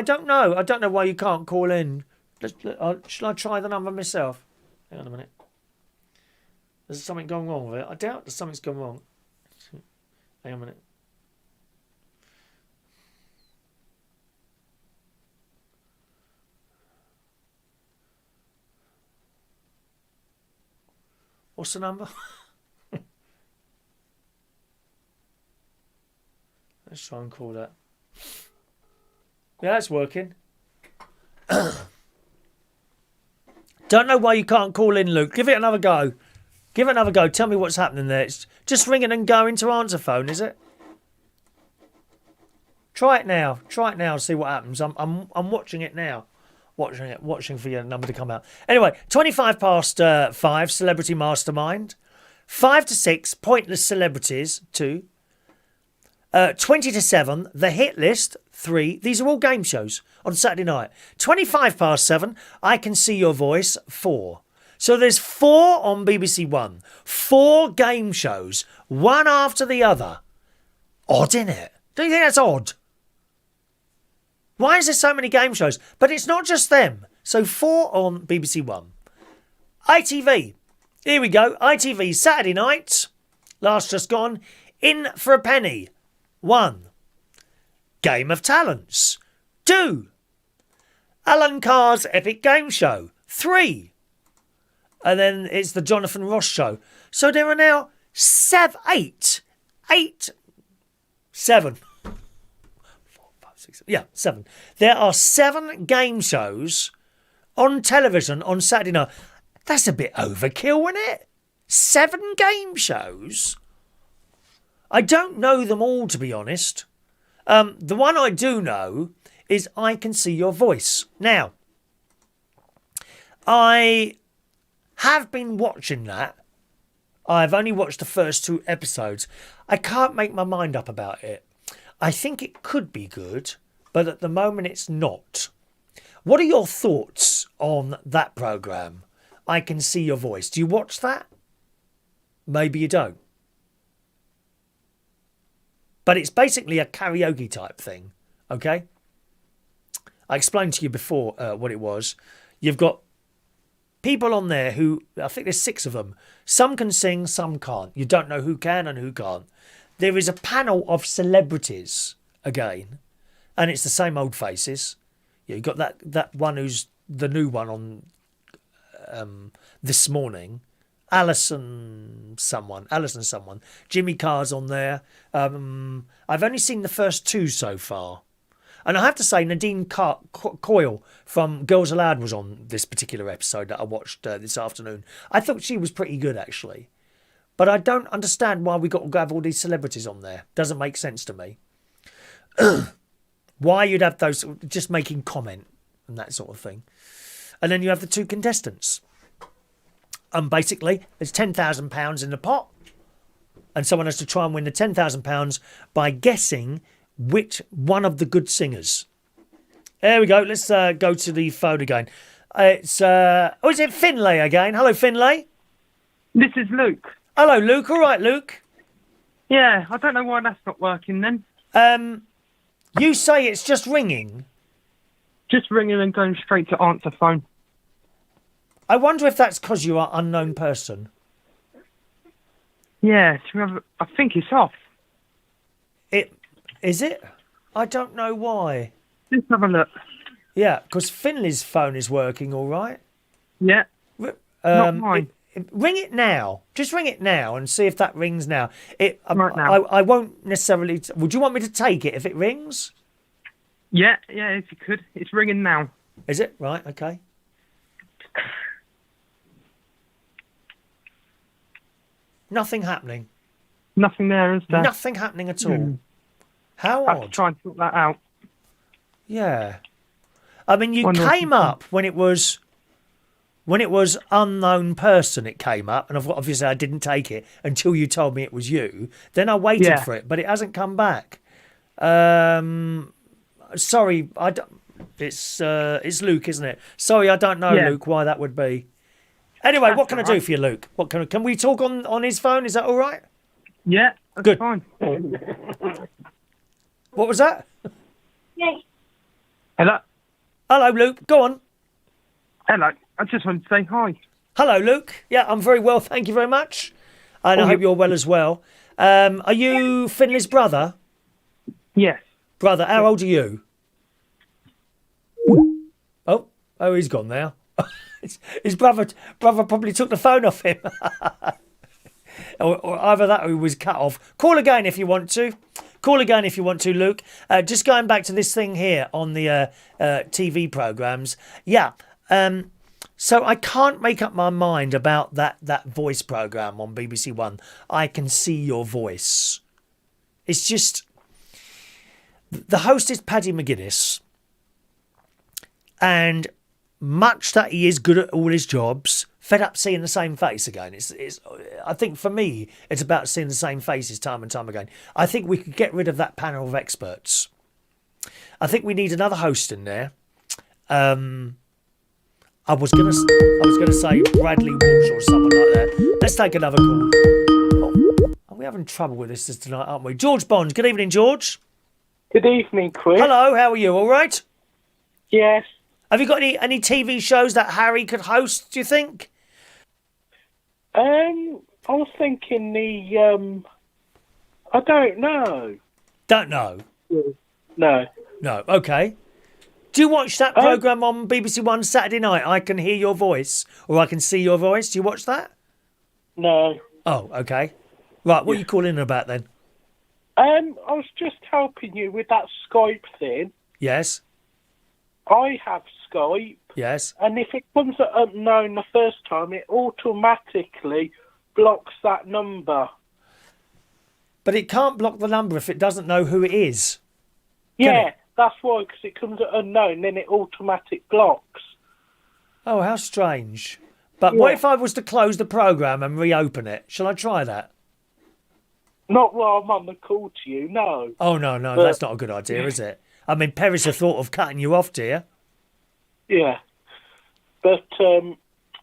don't know. I don't know why you can't call in. Shall I try the number myself? Hang on a minute. There's something going wrong with it. I doubt there's something's gone wrong. Hang on a minute. What's the number? Let's try and call that. Yeah, it's working. Don't know why you can't call in, Luke. Give it another go. Give it another go. Tell me what's happening there. It's just ringing and going to answer phone, is it? Try it now. Try it now. See what happens. I'm watching it now. Watching for your number to come out. Anyway, 5:25, Celebrity Mastermind. 5 to 6, Pointless Celebrities. 2. 20 to 7, The Hit List. 3. These are all game shows on Saturday night. 7, I Can See Your Voice. 4. So there's 4 on BBC One. 4 game shows, one after the other. Odd, innit? Don't you think that's odd? Why is there so many game shows? But it's not just them. So 4 on BBC One. ITV. Here we go. ITV Saturday night. Last just gone. In for a Penny. 1. Game of Talents. 2. Alan Carr's Epic Game Show. 3. And then it's the Jonathan Ross Show. So there are now 7. 6, yeah, 7. There are 7 game shows on television on Saturday night. That's a bit overkill, isn't it? 7 game shows? I don't know them all, to be honest. The one I do know is I Can See Your Voice. Now, I have been watching that. I've only watched the first 2 episodes. I can't make my mind up about it. I think it could be good, but at the moment it's not. What are your thoughts on that programme? I Can See Your Voice. Do you watch that? Maybe you don't. But it's basically a karaoke type thing, okay? I explained to you before what it was. You've got people on there who, I think there's 6 of them. Some can sing, some can't. You don't know who can and who can't. There is a panel of celebrities again, and it's the same old faces. You've got that one who's the new one on this morning. Alison someone. Jimmy Carr's on there. I've only seen the first 2 so far. And I have to say, Nadine Coyle from Girls Aloud was on this particular episode that I watched this afternoon. I thought she was pretty good, actually. But I don't understand why we got to have all these celebrities on there. Doesn't make sense to me. Why you'd have those just making comment and that sort of thing. And then you have the 2 contestants. And basically, there's £10,000 in the pot. And someone has to try and win the £10,000 by guessing which one of the good singers. There we go. Let's go to the phone again. Is it Finlay again? Hello, Finlay. This is Luke. Hello, Luke. All right, Luke. Yeah, I don't know why that's not working then. You say it's just ringing. Just ringing and going straight to answer phone. I wonder if that's because you are an unknown person. Yeah, I think it's off. Is it? I don't know why. Let's have a look. Yeah, because Finley's phone is working all right. Yeah, not mine. Ring it now. Just ring it now and see if that rings now. Right now. I won't necessarily... Would you want me to take it if it rings? Yeah, if you could. It's ringing now. Is it? Right, okay. Nothing happening. Nothing there, is there? Nothing happening at all. How I have to odd. try and sort that out. Yeah. I mean, you Wonder came up when it was unknown person. It came up, and obviously I didn't take it until you told me it was you. Then I waited for it, but it hasn't come back. Sorry, I don't, it's Luke, isn't it? Sorry, I don't know, Luke, why that would be. Anyway, what can I do for you, Luke? What can we talk on his phone? Is that all right? Yeah, that's good. Fine. What was that? Yay. Hello. Hello, Luke. Go on. Hello. I just wanted to say hi. Hello, Luke. Yeah, I'm very well, thank you very much. And I hope you're well as well. Are you Finley's brother? Yes. Brother, how old are you? Oh, he's gone now. His brother probably took the phone off him. or either that or he was cut off. Call again if you want to. Call again if you want to, Luke. Just going back to this thing here on the TV programmes. Yeah. So I can't make up my mind about that voice programme on BBC One. I Can See Your Voice. It's just... The host is Paddy McGuinness. And much that he is good at all his jobs, fed up seeing the same face again. It's I think for me, it's about seeing the same faces time and time again. I think we could get rid of that panel of experts. I think we need another host in there. I was gonna say Bradley Walsh or someone like that. Let's take another call. Oh, are we having trouble with this tonight, aren't we? George Bond. Good evening, George. Good evening, Chris. Hello. How are you? All right? Yes. Have you got any TV shows that Harry could host, do you think? I was thinking I don't know. Don't know? No. No, okay. Do you watch that programme on BBC One Saturday night, I Can Hear Your Voice, or I Can See Your Voice? Do you watch that? No. Oh, okay. Right, what are you calling about then? I was just helping you with that Skype thing. Yes. I have Skype, Yes. and if it comes at unknown the first time, it automatically blocks that number. But it can't block the number if it doesn't know who it is. Yeah, that's why, because it comes at unknown, then it automatic blocks. Oh, how strange. But what if I was to close the program and reopen it? Shall I try that? Not while I'm on the call to you, no. Oh, no, that's not a good idea, is it? I mean, perish the thought of cutting you off, dear. Yeah. But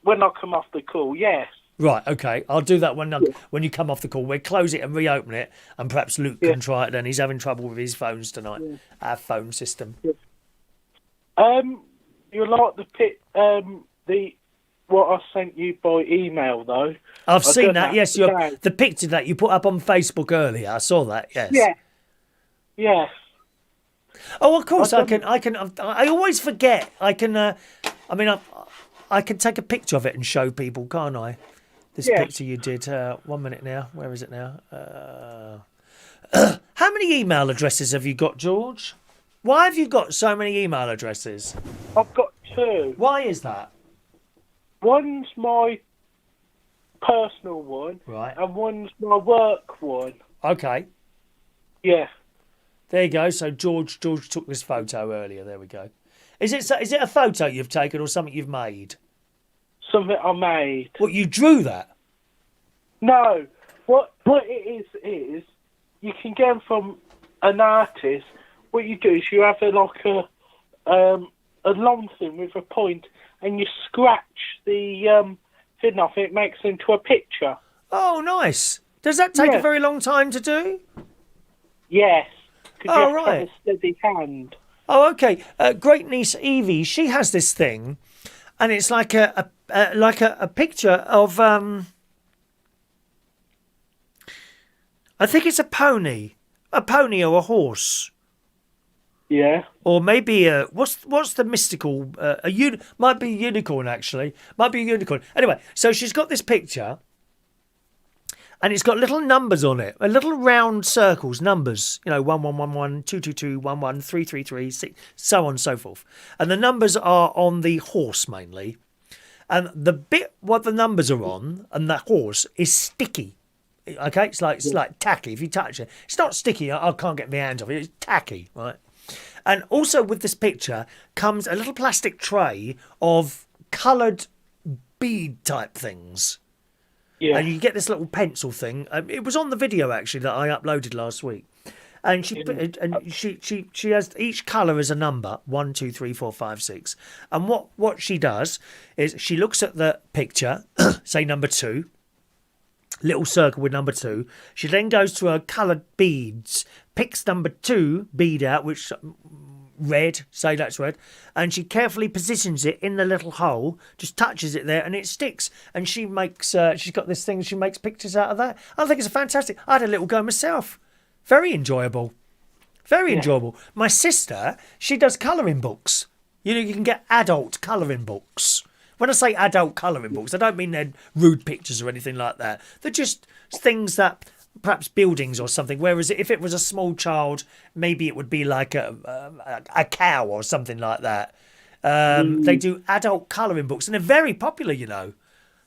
when I come off the call, yes. Right, okay. I'll do that when you come off the call. We'll close it and reopen it, and perhaps Luke can try it then. He's having trouble with his phones tonight, our phone system. You like what I sent you by email, though? I've seen that, yes. The picture that you put up on Facebook earlier, I saw that, yes. Yeah. Yes. Oh, of course, I always forget. I can take a picture of it and show people, can't I? This picture you did. 1 minute now. Where is it now? How many email addresses have you got, George? Why have you got so many email addresses? I've got 2. Why is that? One's my personal one, right, and one's my work one. Okay. Yeah. There you go. So George took this photo earlier. There we go. Is it a photo you've taken or something you've made? Something I made. What, you drew that? No. What it is you can get them from an artist. What you do is you have a long thing with a point, and you scratch the thing off. It makes it into a picture. Oh, nice. Does that take a very long time to do? Yes. Oh, right. A steady hand. Oh, okay. Great niece Evie, she has this thing, and it's like a picture of I think it's a pony or a horse. Yeah. Or maybe what's the mystical might be a unicorn actually. Might be a unicorn. Anyway, so she's got this picture. And it's got little numbers on it, little round circles, numbers, 1111, 222, 11, 333, 6, so on and so forth. And the numbers are on the horse mainly. And the bit what the numbers are on and the horse is sticky. Okay, it's like tacky. If you touch it, it's not sticky. I can't get my hands off it. It's tacky, right? And also with this picture comes a little plastic tray of coloured bead type things. Yeah. And you get this little pencil thing. It was on the video actually that I uploaded last week. And she has each colour as a number 1, 2, 3, 4, 5, 6. And what she does is she looks at the picture, say number 2, little circle with number 2. She then goes to her coloured beads, picks number 2 bead out, which red, say that's red, and she carefully positions it in the little hole, just touches it there, and it sticks. And she makes, she's got this thing, she makes pictures out of that. I think it's fantastic. I had a little go myself. Very enjoyable. Very enjoyable. My sister, she does colouring books. You can get adult colouring books. When I say adult colouring books, I don't mean they're rude pictures or anything like that. They're just things that, perhaps buildings or something, whereas if it was a small child, maybe it would be like a cow or something like that. They do adult colouring books, and they're very popular,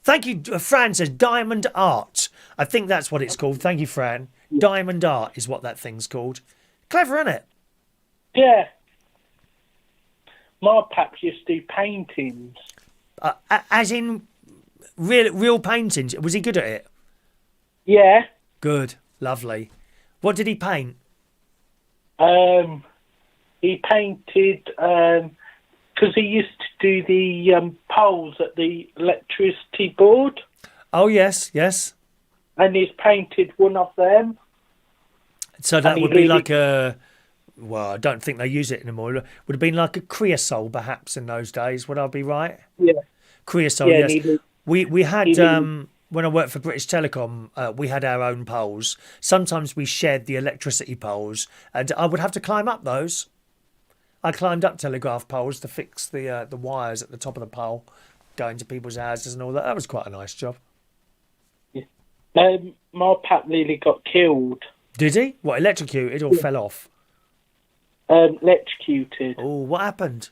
Thank you, Fran says Diamond Art. I think that's what it's called. Thank you, Fran. Diamond Art is what that thing's called. Clever, isn't it? Yeah. My pap used to do paintings. As in real paintings. Was he good at it? Yeah. Good. Lovely. What did he paint? He painted, because he used to do the poles at the electricity board. Oh, yes, yes. And he's painted one of them. So that would be like a... Well, I don't think they use it anymore. Would have been like a creosote, perhaps, in those days. Would I be right? Yeah. Creosote, yes. We had... When I worked for British Telecom, we had our own poles. Sometimes we shared the electricity poles, and I would have to climb up those. I climbed up telegraph poles to fix the wires at the top of the pole, going to people's houses and all that. That was quite a nice job. Yeah. My pap nearly got killed. Did he? What, electrocuted or fell off? electrocuted. Oh, what happened?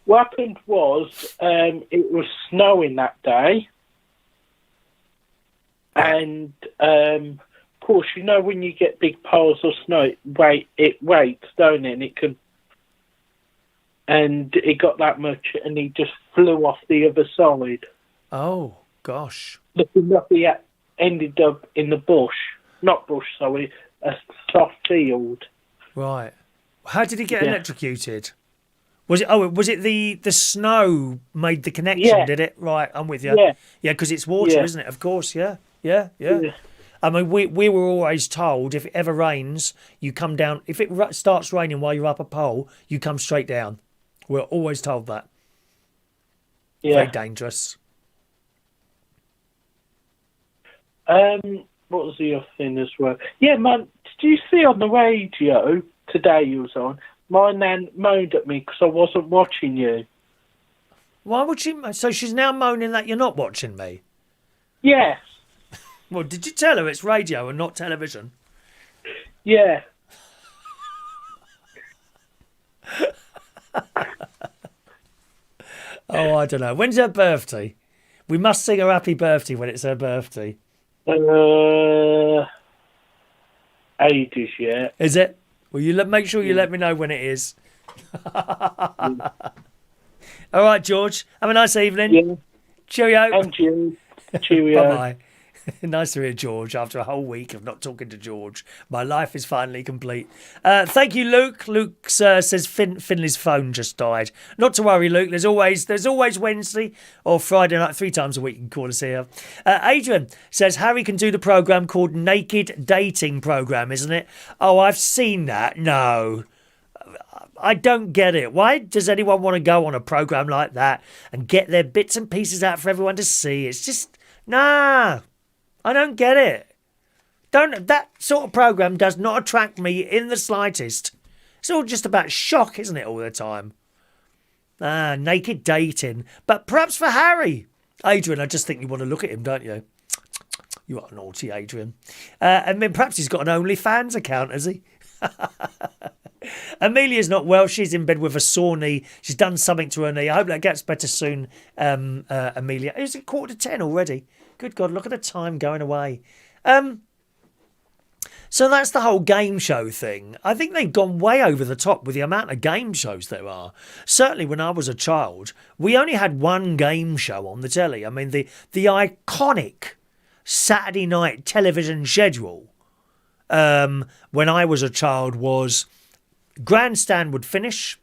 What happened was it was snowing that day. And, of course, you know when you get big piles of snow, it weights, don't it? And it can... And it got that much, and he just flew off the other side. Oh, gosh. Looking up, he ended up in the bush. Not bush, sorry, a soft field. Right. How did he get electrocuted? Was it the snow made the connection, did it? Right, I'm with you. Yeah, because it's water, isn't it? Of course, yeah. I mean, we were always told if it ever rains, you come down. If it starts raining while you're up a pole, you come straight down. We're always told that. Yeah. Very dangerous. What was the other thing as well? Yeah, man, did you see on the radio today you was on? My nan moaned at me because I wasn't watching you. Why would she? So she's now moaning that you're not watching me? Yes. Well, did you tell her it's radio and not television? Yeah. Oh, I don't know. When's her birthday? We must sing her happy birthday when it's her birthday. Ages yet. Is it? Well, make sure you let me know when it is. All right, George. Have a nice evening. Yeah. Cheerio. And you. Cheerio. Bye-bye. Nice to hear George after a whole week of not talking to George. My life is finally complete. Thank you, Luke. Luke says Finlay's phone just died. Not to worry, Luke. There's always Wednesday or Friday night, 3 times a week you can call us here. Adrian says Harry can do the programme called Naked Dating Programme, isn't it? Oh, I've seen that. No. I don't get it. Why does anyone want to go on a programme like that and get their bits and pieces out for everyone to see? It's just, nah. I don't get it. That sort of programme does not attract me in the slightest. It's all just about shock, isn't it, all the time? Naked dating. But perhaps for Harry. Adrian, I just think you want to look at him, don't you? You are naughty, Adrian. And then perhaps he's got an OnlyFans account, has he? Amelia's not well. She's in bed with a sore knee. She's done something to her knee. I hope that gets better soon, Amelia. Is it 9:45 already? Good God, look at the time going away. So that's the whole game show thing. I think they've gone way over the top with the amount of game shows there are. Certainly when I was a child, we only had one game show on the telly. I mean, the iconic Saturday night television schedule when I was a child was Grandstand would finish,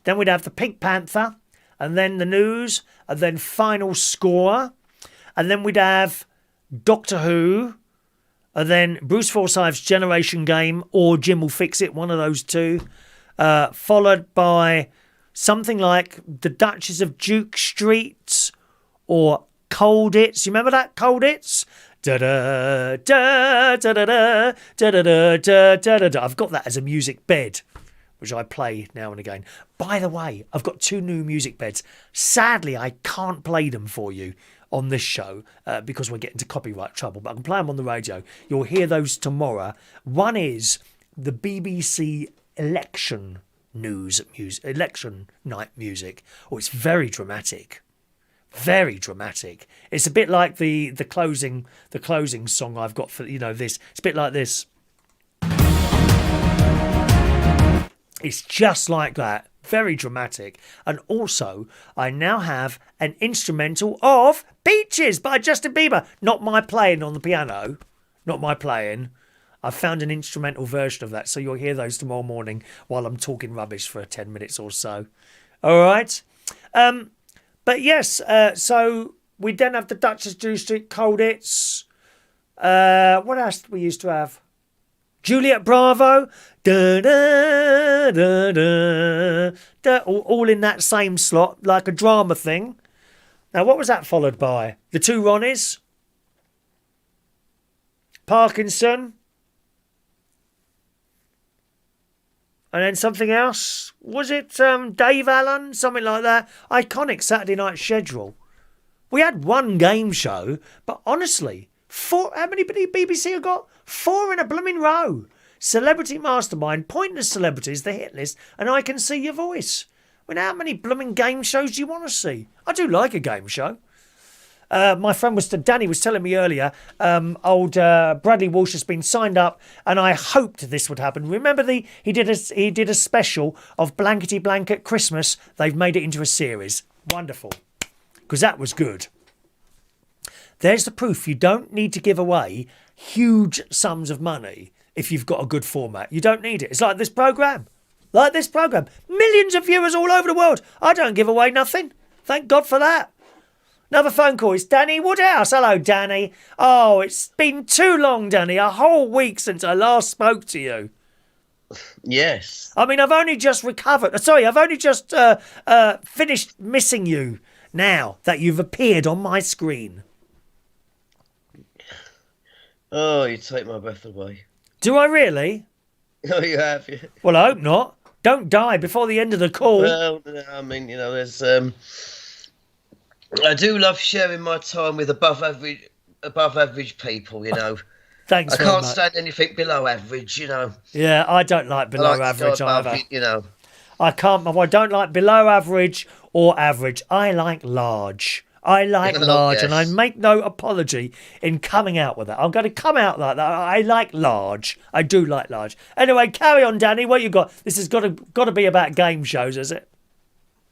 then we'd have the Pink Panther, and then the news, and then Final Score, and then we'd have Doctor Who, and then Bruce Forsyth's Generation Game, or Jim Will Fix It, one of those two, followed by something like The Duchess of Duke Street, or Cold Hits. You remember that, Cold Hits? Da da da da da da da da da da da. I've got that as a music bed, which I play now and again. By the way, I've got 2 new music beds. Sadly, I can't play them for you on this show because we're getting into copyright trouble, but I can play them on the radio. You'll hear those tomorrow. One is the BBC election election night music. Oh, it's very dramatic. Very dramatic. It's a bit like the closing song I've got for this. It's a bit like this. It's just like that. Very dramatic. And also, I now have an instrumental of Peaches by Justin Bieber. Not my playing on the piano. Not my playing. I've found an instrumental version of that. So you'll hear those tomorrow morning while I'm talking rubbish for 10 minutes or so. All right. But yes, so we then have the Duchess Drew Street Cold Hits. What else did we used to have? Juliet Bravo. Da, da, da, da, da, all in that same slot, like a drama thing. Now, what was that followed by? The 2 Ronnies. Parkinson. And then something else. Was it Dave Allen? Something like that. Iconic Saturday night schedule. We had one game show, but honestly, 4. How many BBC have got? 4 in a blooming row. Celebrity Mastermind, pointless celebrities, the hit list, and I can see your voice. I mean, how many blooming game shows do you want to see? I do like a game show. My friend Danny was telling me earlier, old Bradley Walsh has been signed up, and I hoped this would happen. Remember he did a special of Blankety Blanket Christmas. They've made it into a series. Wonderful, because that was good. There's the proof. You don't need to give away huge sums of money if you've got a good format. You don't need it. It's like this programme. Millions of viewers all over the world. I don't give away nothing. Thank God for that. Another phone call. It's Danny Woodhouse. Hello, Danny. Oh, it's been too long, Danny. A whole week since I last spoke to you. Yes. I mean, I've only just recovered. Sorry, I've only just finished missing you now that you've appeared on my screen. Oh, you take my breath away. Do I really? Oh, you have. Yeah. Well, I hope not. Don't die before the end of the call. Well, I mean, there's... I do love sharing my time with above average people, Thanks I very can't much. stand anything below average, Yeah, I don't like below I like to go average above either. it, I don't like below average or average. I like large. Yes. And I make no apology in coming out with that. I'm going to come out like that. I like large. I do like large. Anyway, carry on, Danny. What you got? This has got to be about game shows, is it?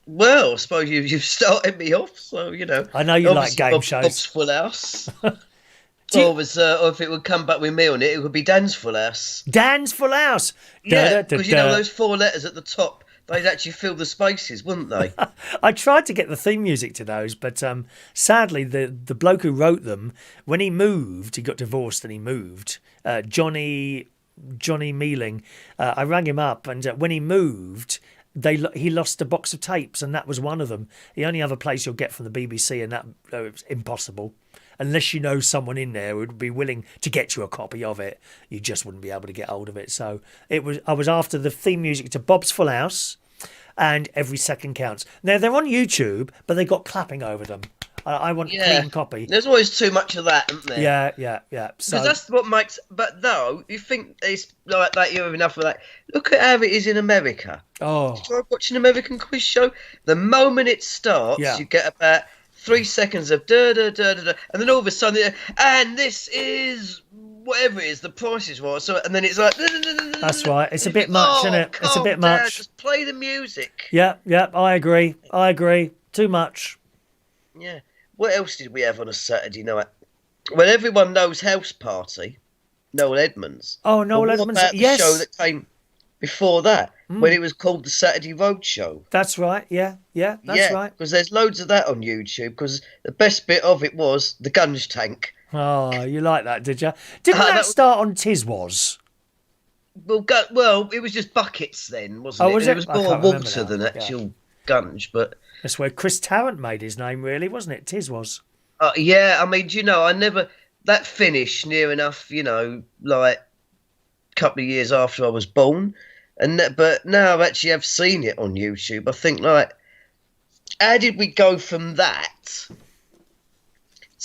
Well, I suppose you've started me off, so, I know you like obviously game shows. Bob's Full House. you- or if it would come back with me on it, it would be Dan's Full House. Dan's Full House. Yeah, because those 4 letters at the top, they'd actually fill the spaces, wouldn't they? I tried to get the theme music to those, but sadly, the bloke who wrote them, when he moved, he got divorced and he moved. Johnny Mealing. I rang him up, and when he moved, he lost a box of tapes, and that was one of them. The only other place you'll get from the BBC, and that it's impossible. Unless you know someone in there who would be willing to get you a copy of it, you just wouldn't be able to get hold of it. So I was after the theme music to Bob's Full House and Every Second Counts. Now, they're on YouTube, but they got clapping over them. I want a clean copy. There's always too much of that, isn't there? Yeah. So Because that's what makes... But no, you think it's like that, you have enough of that. Look at how it is in America. Oh. Try watching an American quiz show. The moment it starts, you get about 3 seconds of da-da-da-da-da, and then all of a sudden, and this is... whatever it is, the price is right. So, and then it's like... That's right. It's a bit much, isn't it? It's a bit much. Just play the music. Yeah, I agree. Too much. Yeah. What else did we have on a Saturday night? Well, everyone knows House Party, Noel Edmonds. Oh, Noel But Edmonds, what about yes. the show that came before that, when it was called the Saturday Road Show? That's right, yeah, that's right. Because there's loads of that on YouTube, because the best bit of it was the gunge tank. Oh, you like that, did you? Didn't that start on Tiswas? Well, it was just buckets then, wasn't it? Was And it? it was I more can't remember water now. than actual gunge, but... That's where Chris Tarrant made his name, really, wasn't it? Tiswas. Yeah, I mean, I never... That finished near enough, like a couple of years after I was born. But now I've actually seen it on YouTube. I think, like, how did we go from that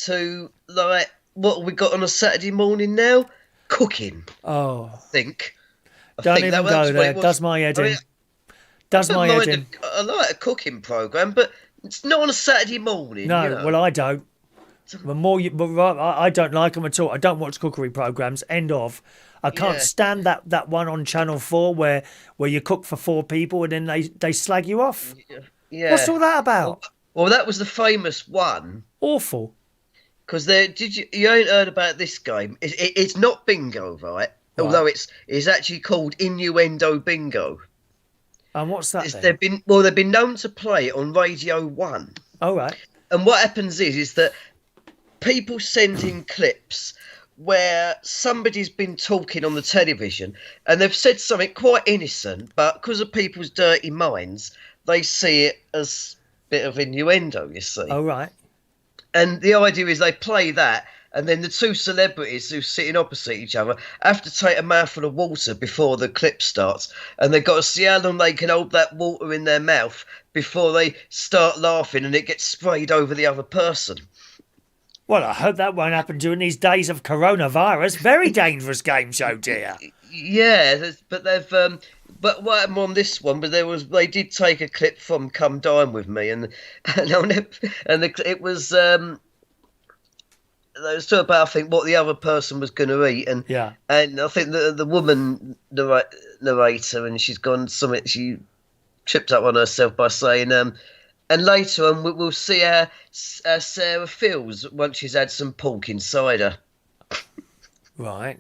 to, like, what we got on a Saturday morning now? Cooking. Oh. I think. Don't even go there. Does my head in. Does my head in. I like a cooking programme, but it's not on a Saturday morning. No, well, I don't. I don't like them at all. I don't watch cookery programmes. End of. I can't stand that one on Channel 4 where you cook for 4 people and then they slag you off. Yeah. What's all that about? Well, that was the famous one. Awful. Because you ain't heard about this game? It's not bingo, right? Although it's actually called Innuendo Bingo. And what's that? They've been known to play it on Radio 1. Oh, right. And what happens is that people send in clips where somebody's been talking on the television and they've said something quite innocent, but because of people's dirty minds, they see it as a bit of innuendo, you see. Oh, right. And the idea is they play that, and then the 2 celebrities who are sitting opposite each other have to take a mouthful of water before the clip starts, and they've got to see how long they can hold that water in their mouth before they start laughing and it gets sprayed over the other person. Well, I hope that won't happen during these days of coronavirus. Very dangerous game show, dear. Yeah, but they've. But what happened on this one? But they did take a clip from "Come Dine with Me," and I'll never, it was. They was talking about, I think, what the other person was going to eat, and I think the woman narrator, and she's gone something. She tripped up on herself by saying, and later on we'll see how Sarah feels once she's had some pork inside her. Right.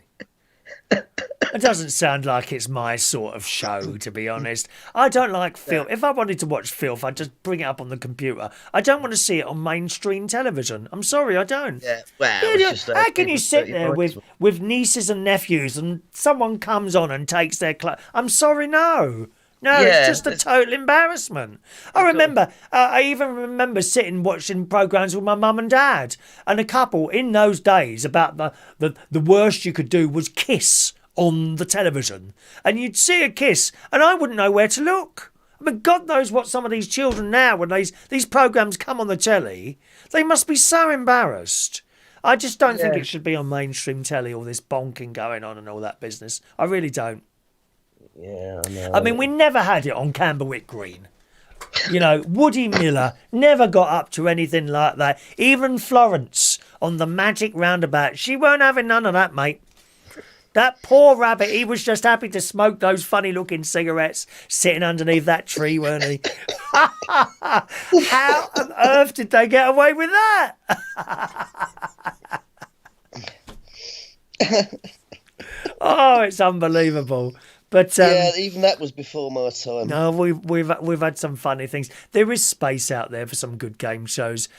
It doesn't sound like it's my sort of show, to be honest. I don't like filth. If I wanted to watch filth, I'd just bring it up on the computer. I don't want to see it on mainstream television. I'm sorry, I don't. Yeah, well, how can you sit there with nieces and nephews and someone comes on and takes their clothes? I'm sorry, no. No, it's just a total embarrassment. I even remember sitting watching programmes with my mum and dad, and a couple in those days about the worst you could do was kiss on the television. And you'd see a kiss, and I wouldn't know where to look. I mean, God knows what some of these children now, when these programmes come on the telly, they must be so embarrassed. I just don't think it should be on mainstream telly, all this bonking going on and all that business. I really don't. Yeah, I know. I mean, we never had it on Camberwick Green. You know, Woody Miller never got up to anything like that. Even Florence on the Magic Roundabout, she weren't having none of that, mate. That poor rabbit, he was just happy to smoke those funny-looking cigarettes sitting underneath that tree, weren't he? How on earth did they get away with that? Oh, it's unbelievable. But even that was before my time. No, we've had some funny things. There is space out there for some good game shows.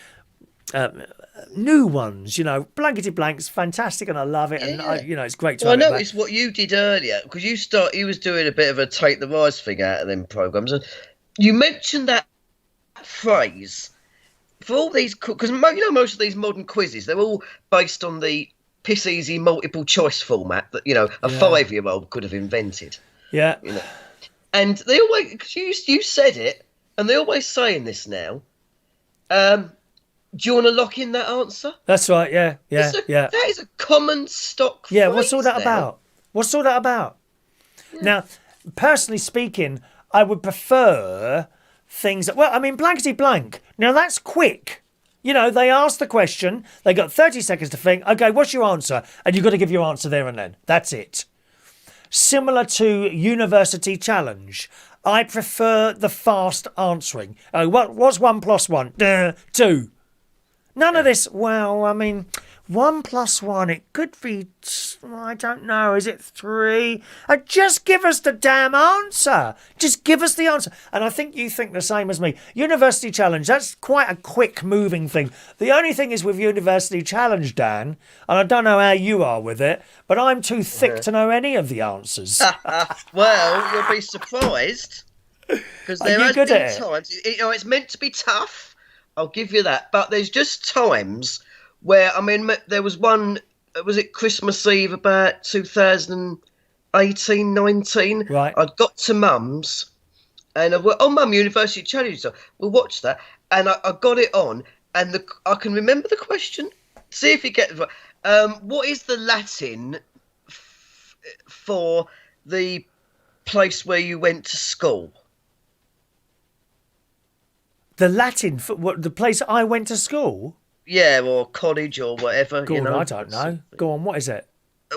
New ones, you know, Blankety Blank's fantastic, and I love it, and it's great to. Well, have I noticed what you did earlier, because you was doing a bit of a take the rise thing out of them programs, and you mentioned that phrase for all these, because most of these modern quizzes, they're all based on the piss easy multiple choice format that a 5-year-old could have invented. Yeah, and they always, because you said it, and they're always saying this now. Do you want to lock in that answer? That's right. Yeah. That is a common stock phrase. Yeah. What's all that about? What's all that about? Yeah. Now, personally speaking, I would prefer things that. Well, I mean, blankety blank. Now that's quick. You know, they ask the question. They got 30 seconds to think. Okay, what's your answer? And you've got to give your answer there and then. That's it. Similar to University Challenge. I prefer the fast answering. What's 1 + 1? 2. None of this, well, I mean, 1 + 1, it could be, I don't know, is it 3? Just give us the damn answer. Just give us the answer. And I think you think the same as me. University Challenge, that's quite a quick moving thing. The only thing is with University Challenge, Dan, and I don't know how you are with it, but I'm too thick to know any of the answers. Well, you'll be surprised. Because there has been times, it's meant to be tough. I'll give you that. But there's just times where, I mean, there was one, was it Christmas Eve about 2018, 19? Right. I'd got to Mum's and I went, Mum, University Challenge. So we'll watch that. And I got it on and I can remember the question. See if you get it right. What is the Latin for the place where you went to school? The Latin for what? The place I went to school? Yeah, or college or whatever. Go on, I don't know. Go on, what is it?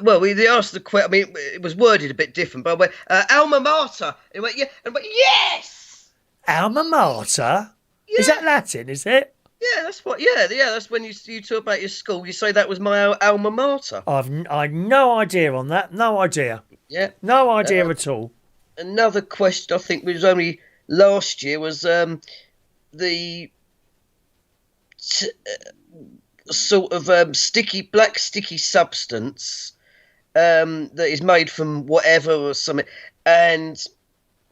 Well, they asked the question. I mean, it was worded a bit different, but I went, alma mater. And it went, yeah, and I went, yes! Alma mater? Yeah. Is that Latin, is it? Yeah, that's what. Yeah, that's when you talk about your school. You say that was my alma mater. I've no idea on that. No idea. Yeah. No idea at all. Another question I think was only last year was the sort of sticky substance that is made from whatever or something, and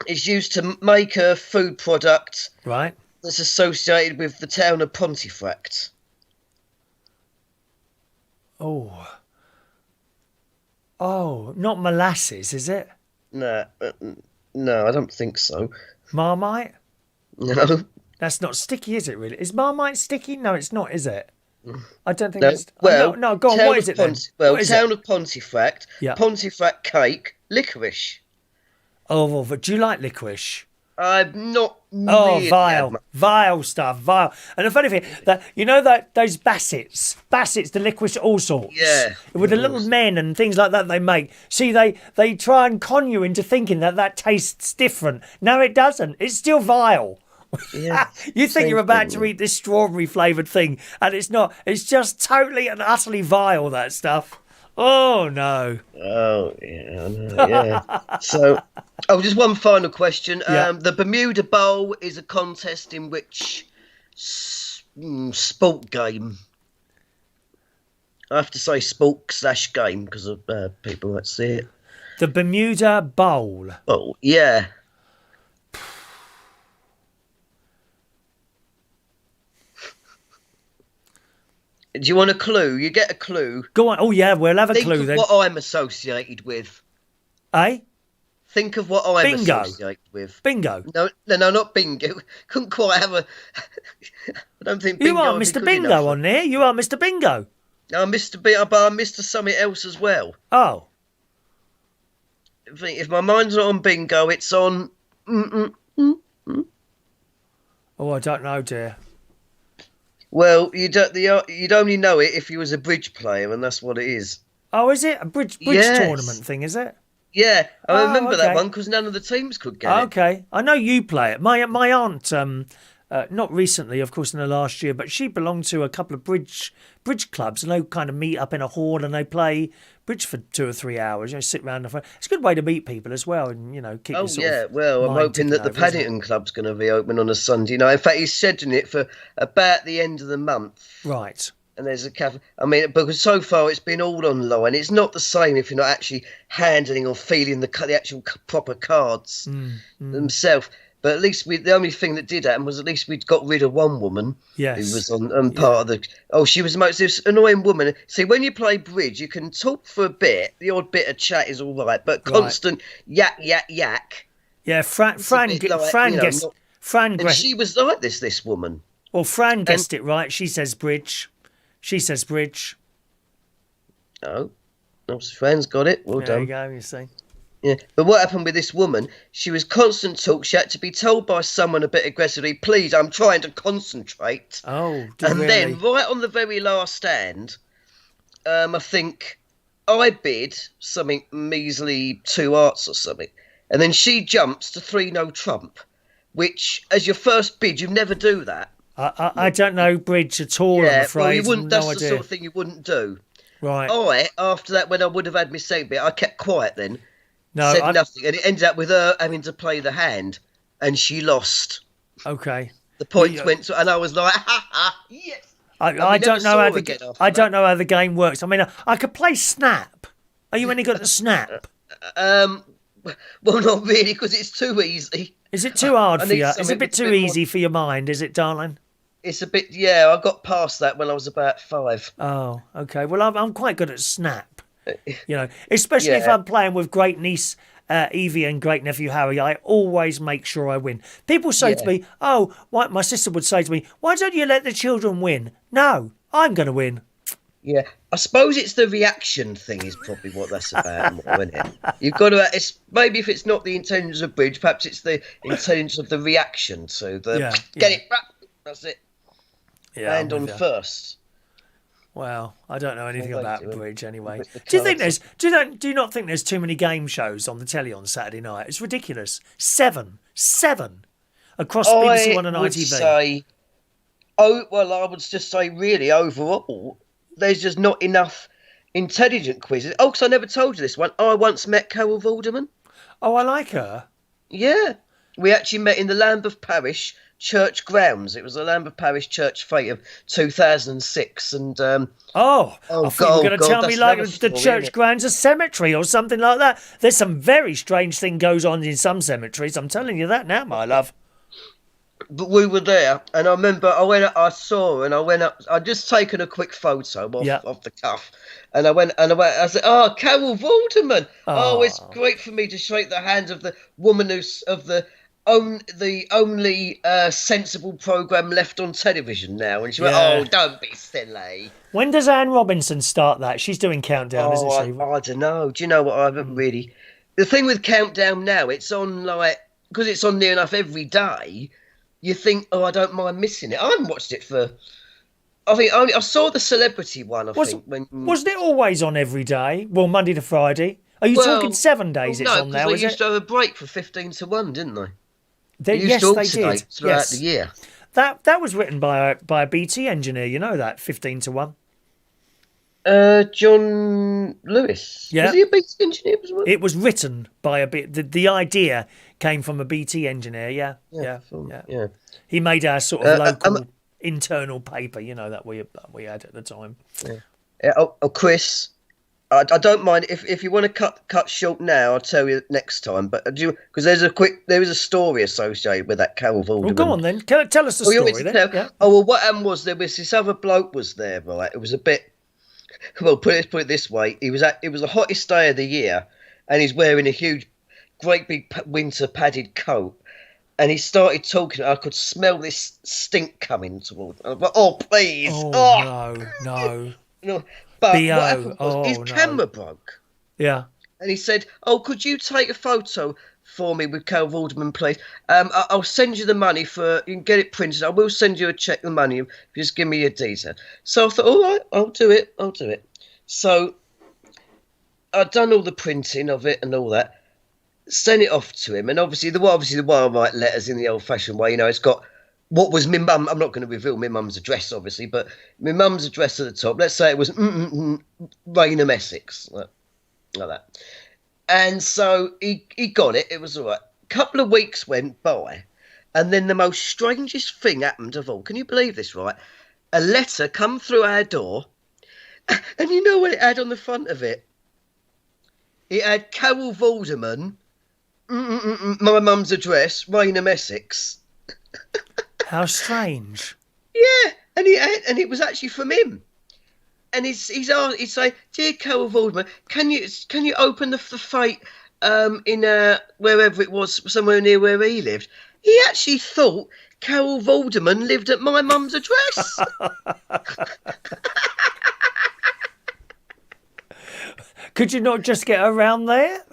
is used to make a food product. Right. That's associated with the town of Pontefract. Oh, not molasses, is it? No, I don't think so. Marmite? No. That's not sticky, is it, really? Is Marmite sticky? No, it's not, is it? I don't think no. it's... Well, no, go on, what is it then? Well, town of Pontefract, yeah. Pontefract cake, licorice. Oh, well, but do you like licorice? I'm not Oh, really vile stuff, vile. And the funny thing, that you know that those Bassets, the licorice, all sorts. Yeah. With the little men and things like that they make. See, they try and con you into thinking that tastes different. No, it doesn't. It's still vile. Yeah. You think Same you're about thing. to eat this strawberry flavoured thing, and it's not. It's just totally and utterly vile, that stuff. Oh, no. Oh, yeah, I know, yeah. So, just one final question. Yeah. The Bermuda Bowl is a contest in which sport game? I have to say sport/game because of people that see it. The Bermuda Bowl. Oh, yeah. Do you want a clue? You get a clue. Go on. Oh, yeah, we'll have a Think clue of then. what I'm associated with. Eh? Think of what I'm Bingo. associated with. Bingo. No, not bingo. Couldn't quite have a. I don't think bingo. You are would be Mr. good Bingo enough. on there. You are Mr. Bingo. I'm Mr. But I'm Mr. Something else as well. Oh. If my mind's not on bingo, it's on. Oh, I don't know, dear. Well, you'd only know it if you was a bridge player, and that's what it is. Oh, is it a bridge Yes. tournament thing? Is it? Yeah, I remember okay. that one because none of the teams could get it. Okay, I know you play it. My aunt, not recently, of course, in the last year, but she belonged to a couple of bridge clubs, and they kind of meet up in a hall and they play bridge for 2 or 3 hours. You know, sit around the front. It's a good way to meet people as well, and keep. Oh your sort yeah, of well, I'm mind hoping ticking that the over, isn't it? Paddington Club's going to be open on a Sunday night. In fact, he's scheduling it for about the end of the month. Right. And there's a cafe. I mean, because so far it's been all online. It's not the same if you're not actually handling or feeling the actual proper cards themselves. But at least the only thing that did happen was at least we'd got rid of one woman Yes. who was on part of the. Oh, she was the most this annoying woman. See, when you play bridge, you can talk for a bit. The odd bit of chat is all right, but constant yak. Yeah, Fran bit like, Fran you know, guessed. not- Fran And guessed. she was like this woman. Well, Fran guessed it right. She says bridge. She says bridge. Oh, Fran's got it. Well There done. you go. You see. Yeah, but what happened with this woman? She was constant talk. She had to be told by someone a bit aggressively, "Please, I'm trying to concentrate." Oh, And really? then, right on the very last stand, I think I bid something measly 2 hearts or something, and then she jumps to 3 no trump, which, as your first bid, you never do that. I don't know bridge at all. I'm afraid. well, you wouldn't. That's no the idea. sort of thing you wouldn't do. Right. After that, when I would have had my second bit, I kept quiet then. No. Said nothing, and it ended up with her having to play the hand, and she lost. Okay. The points went to, and I was like, "Ha ha, yes." I we don't never know saw how her the again after I don't that. know how the game works. I mean, I could play Snap. Are you any good at Snap? Well, not really, because it's too easy. Is it too hard I for need you? Is it a something bit that's a too bit more- easy for your mind? Is it, darling? It's a bit, yeah. I got past that when I was about 5. Oh, okay. Well, I'm quite good at Snap. Especially if Yeah. I'm playing with great niece Evie and great nephew Harry. I always make sure I win. People say to me, "Oh, my sister would say to me, why don't you let the children win?" No, I'm going to win. Yeah, I suppose it's the reaction thing is probably what that's about, more, isn't it? You've got to. It's maybe if it's not the intelligence of bridge, perhaps it's the intelligence of the reaction to the get it. That's it. Yeah, Land I'm on with you. first. Well, I don't know anything Well, about thank you. bridge anyway. With the Do you think cards. do you not think there's too many game shows on the telly on Saturday night? It's ridiculous. Seven across BBC One and I would ITV. say, I would just say, really, overall, there's just not enough intelligent quizzes. Oh, because I never told you this one. I once met Carol Vorderman. Oh, I like her. Yeah, we actually met in the Lambeth Parish church grounds. It was the Lambeth Parish church fete of 2006, and I thought you were going to tell me that's like another the story, church isn't it? grounds a cemetery or something like that. There's some very strange thing goes on in some cemeteries. I'm telling you that now, my love. But we were there, and I remember I saw her, and I went up. I'd just taken a quick photo off the cuff, and I said, "Oh, Carol Vorderman! Oh, it's great for me to shake the hand of the woman the only sensible programme left on television now." And she went, Yeah. "Oh, don't be silly." When does Anne Robinson start that? She's doing Countdown, isn't she? I don't know. Do you know what? I haven't really. the thing with Countdown now, it's on because it's on near enough every day. You think, oh, I don't mind missing it. I haven't watched it for. I think I saw the celebrity one. Wasn't it always on every day? Well, Monday to Friday. Are you talking 7 days? It's on now. No, Is they used it? to have a break for 15 to 1, didn't they? Yes, they did. Throughout the year. That was written by a BT engineer. You know that 15 to 1. John Lewis. Yeah. Was he a BT engineer as well? It was written by the idea came from a BT engineer. Yeah. He made our sort of local internal paper. You know that we had at the time. Yeah. Chris. I don't mind if you want to cut short now. I'll tell you next time. But because there is a story associated with that Carol Vorderman. Well, go on then. Tell us the story then. Yeah. Oh well, what happened was there was this other bloke was there. Right, it was a bit. Well, put it this way. It was the hottest day of the year, and he's wearing a huge, great big winter padded coat. And he started talking. I could smell this stink coming towards. I was like, "Oh, please! Oh, no. No." But what happened was his camera broke. Yeah. And he said, "Oh, could you take a photo for me with Carol Vorderman, please? I'll send you the money you can get it printed. I will send you a check, the money, if you just give me your details." So I thought, all right, I'll do it. So I'd done all the printing of it and all that, sent it off to him. And obviously the way I write letters in the old-fashioned way, it's got what was my mum. I'm not going to reveal my mum's address, obviously, but my mum's address at the top. Let's say it was Raynham, Essex, like that. And so he got it. It was all right. A couple of weeks went by, and then the most strangest thing happened of all. Can you believe this, right? A letter come through our door, and you know what it had on the front of it? It had Carol Vorderman, my mum's address, Raynham, Essex. How strange. Yeah, and it was actually from him. And he'd say, "Dear Carol Vorderman, can you open the fate in wherever it was, somewhere near where he lived?" He actually thought Carol Vorderman lived at my mum's address. Could you not just get around there?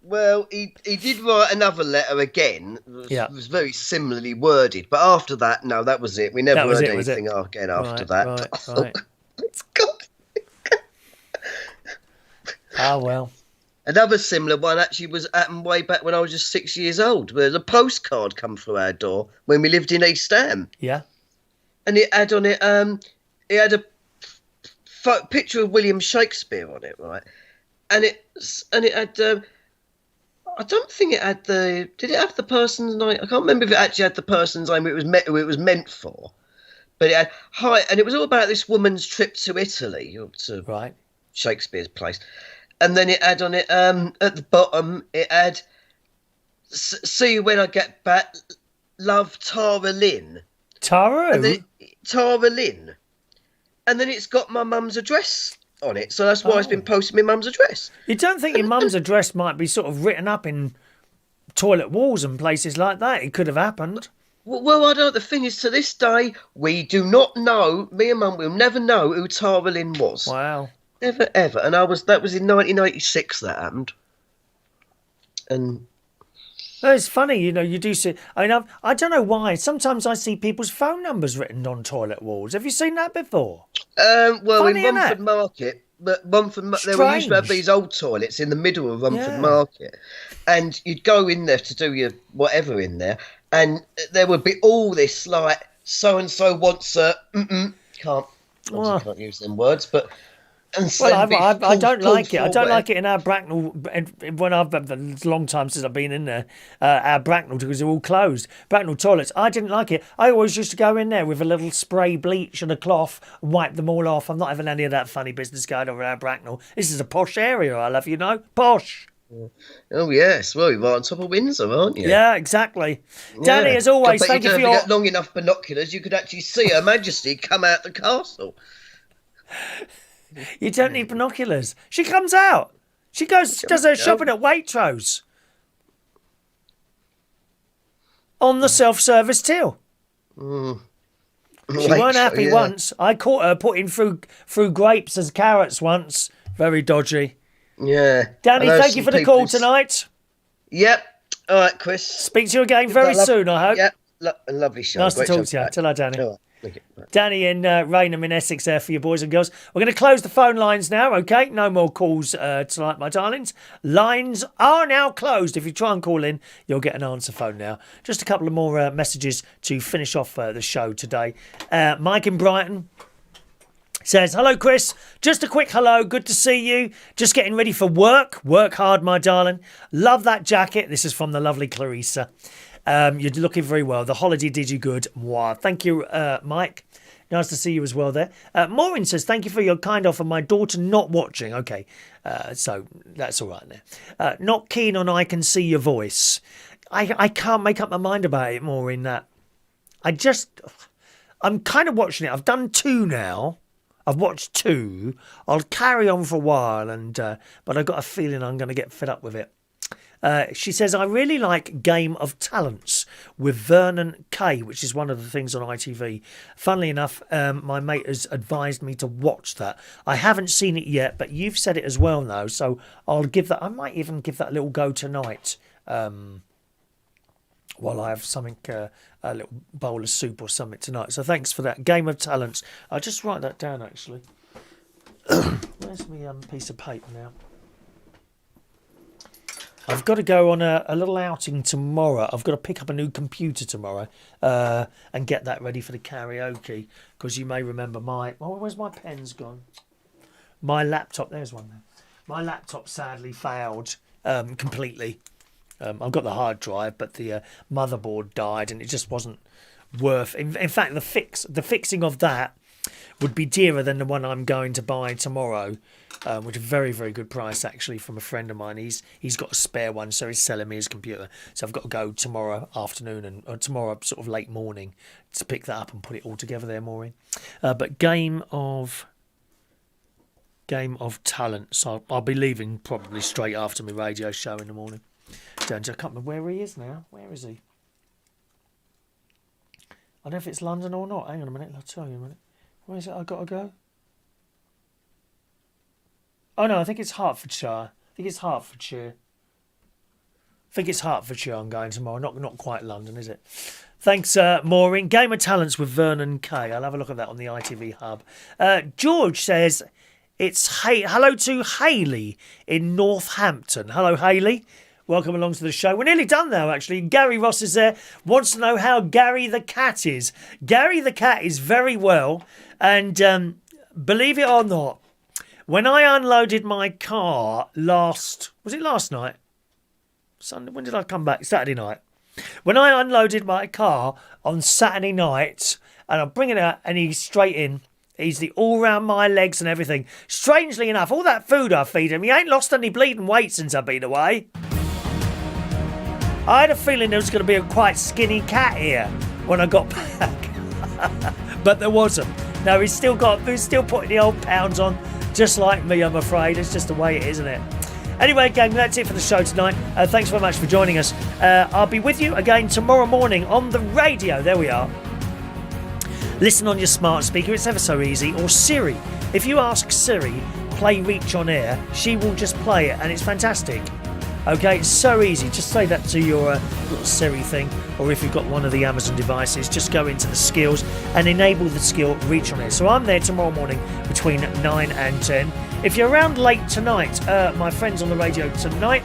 Well, he did write another letter again. It was very similarly worded. But after that, no, that was it. We never heard anything again after that. Right. God. Oh, well. Another similar one actually happened way back when I was just 6 years old. Where a postcard come through our door when we lived in East Ham. Yeah. And it had on it, it had a picture of William Shakespeare on it, right? And it had... I don't think it had did it have the person's name? I can't remember if it actually had the person's name who it was meant for. But it had, and it was all about this woman's trip to Italy, to Shakespeare's place. And then it had on it, at the bottom, it had, "See you when I get back, love, Tara Lynn." Tara? Tara Lynn. And then it's got my mum's address on it, so that's why it's been posted my mum's address. You don't think your mum's address might be sort of written up in toilet walls and places like that? It could have happened. Well, I don't. The thing is, to this day, we do not know. Me and Mum will never know who Tara Lynn was. Wow. Never ever. And that was in 1986 that happened. And it's funny, you do see. I mean, I don't know why. Sometimes I see people's phone numbers written on toilet walls. Have you seen that before? Well, funny, in Romford Market, there used to have these old toilets in the middle of Romford Market, and you'd go in there to do your whatever in there, and there would be all this like so and so wants a can't use them words, but. Well, I don't like it. I don't like it in our Bracknell. When it's a long time since I've been in there, our Bracknell, because they're all closed. Bracknell toilets. I didn't like it. I always used to go in there with a little spray bleach and a cloth, wipe them all off. I'm not having any of that funny business going over our Bracknell. This is a posh area, I love, posh. Oh yes, well you're right on top of Windsor, aren't you? Yeah, exactly. Yeah. Danny, as always, thank you for your. If you get long enough binoculars, you could actually see Her Majesty come out the castle. You don't need binoculars. She comes out. She does her shopping at Waitrose. On the self-service till. She weren't happy once. I caught her putting through grapes as carrots once. Very dodgy. Yeah. Danny, I know thank you some for the call people's- tonight. Yep. All right, Chris. Speak to you again very soon, I hope. Yep. Lovely show. Nice to Great talk show to you. back. Ta-ra, Danny. All right. Thank you. Right. Danny in Raynham in Essex there for you boys and girls. We're going to close the phone lines now, okay? No more calls tonight, my darlings. Lines are now closed. If you try and call in, you'll get an answer phone now. Just a couple of more messages to finish off the show today. Mike in Brighton says, hello, Chris. Just a quick hello. Good to see you. Just getting ready for work. Work hard, my darling. Love that jacket. This is from the lovely Clarissa. You're looking very well. The holiday did you good. Wow. Thank you, Mike. Nice to see you as well there. Maureen says, thank you for your kind offer. My daughter not watching. Okay, so that's all right there. Not keen on I Can See Your Voice. I can't make up my mind about it, Maureen. I'm kind of watching it. I've done 2 now. I've watched 2. I'll carry on for a while, but I've got a feeling I'm going to get fed up with it. She says, I really like Game of Talents with Vernon Kay, which is one of the things on ITV. Funnily enough, my mate has advised me to watch that. I haven't seen it yet, but you've said it as well now, so I might even give that a little go tonight while I have something, a little bowl of soup or something tonight. So thanks for that. Game of Talents. I'll just write that down, actually. Where's my piece of paper now? I've got to go on a little outing tomorrow. I've got to pick up a new computer tomorrow and get that ready for the karaoke. Because you may remember where's my pens gone? My laptop, there's one there. My laptop sadly failed completely. I've got the hard drive, but the motherboard died and it just wasn't worth... In fact, the fixing of that would be dearer than the one I'm going to buy tomorrow, which is a very, very good price, actually, from a friend of mine. He's got a spare one, so he's selling me his computer. So I've got to go tomorrow afternoon or tomorrow sort of late morning to pick that up and put it all together there, Maureen. But Game of Talents, I'll be leaving probably straight after my radio show in the morning. I can't remember where he is now. Where is he? I don't know if it's London or not. Hang on a minute, I'll tell you a minute. Where is it? I've got to go. Oh no, I think it's Hertfordshire. I think it's Hertfordshire I'm going tomorrow. Not quite London, is it? Thanks, Maureen. Game of Talents with Vernon Kay. I'll have a look at that on the ITV Hub. George says it's hello to Hayley in Northampton. Hello, Hayley. Welcome along to the show. We're nearly done now, actually. Gary Ross is there. Wants to know how Gary the cat is. Gary the cat is very well. And believe it or not, when I unloaded my car was it last night? Sunday? When did I come back? Saturday night. When I unloaded my car on Saturday night, and I'm bringing it out, and he's straight in. He's all round my legs and everything. Strangely enough, all that food I feed him, he ain't lost any bleeding weight since I've been away. I had a feeling there was going to be a quite skinny cat here when I got back. But there wasn't. No, he's still putting the old pounds on, just like me, I'm afraid. It's just the way it is, isn't it? Anyway, gang, that's it for the show tonight. Thanks very much for joining us. I'll be with you again tomorrow morning on the radio. There we are. Listen on your smart speaker. It's ever so easy. Or Siri. If you ask Siri, play Reach on Air, she will just play it, and it's fantastic. Okay, it's so easy. Just say that to your little Siri thing, or if you've got one of the Amazon devices, just go into the skills and enable the skill Reach on Air. So I'm there tomorrow morning between 9 and 10. If you're around late tonight, my friends on the radio tonight,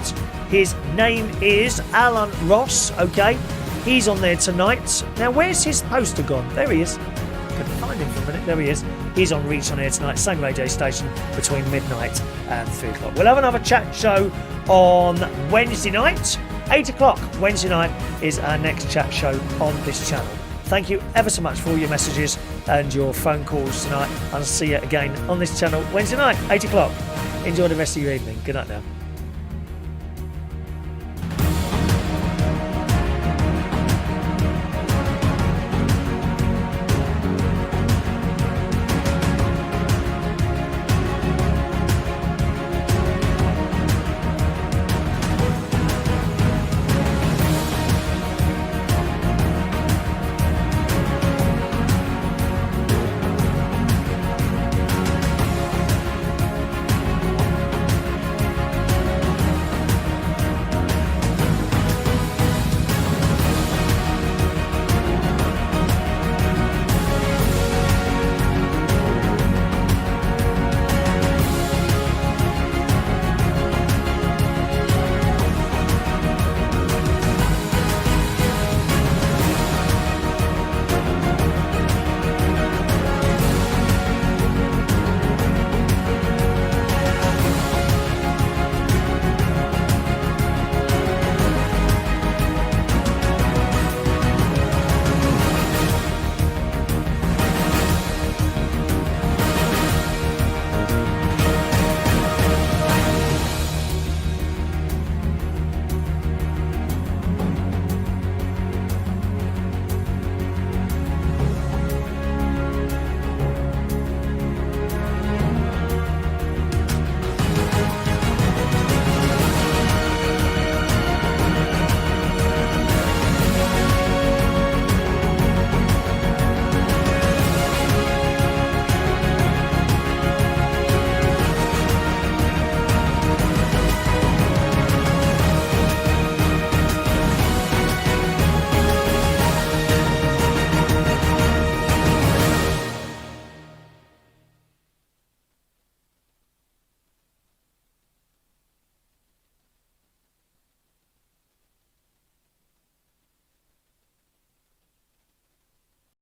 his name is Alan Ross, okay? He's on there tonight. Now, where's his poster gone? There he is. Couldn't find him for a minute. There he is. He's on Reach on Air tonight, same radio station, between midnight and 3 o'clock. We'll have another chat show on Wednesday night. 8 o'clock Wednesday night is our next chat show on this channel. Thank you ever so much for all your messages and your phone calls tonight. I'll see you again on this channel Wednesday night, 8 o'clock. Enjoy the rest of your evening. Good night now.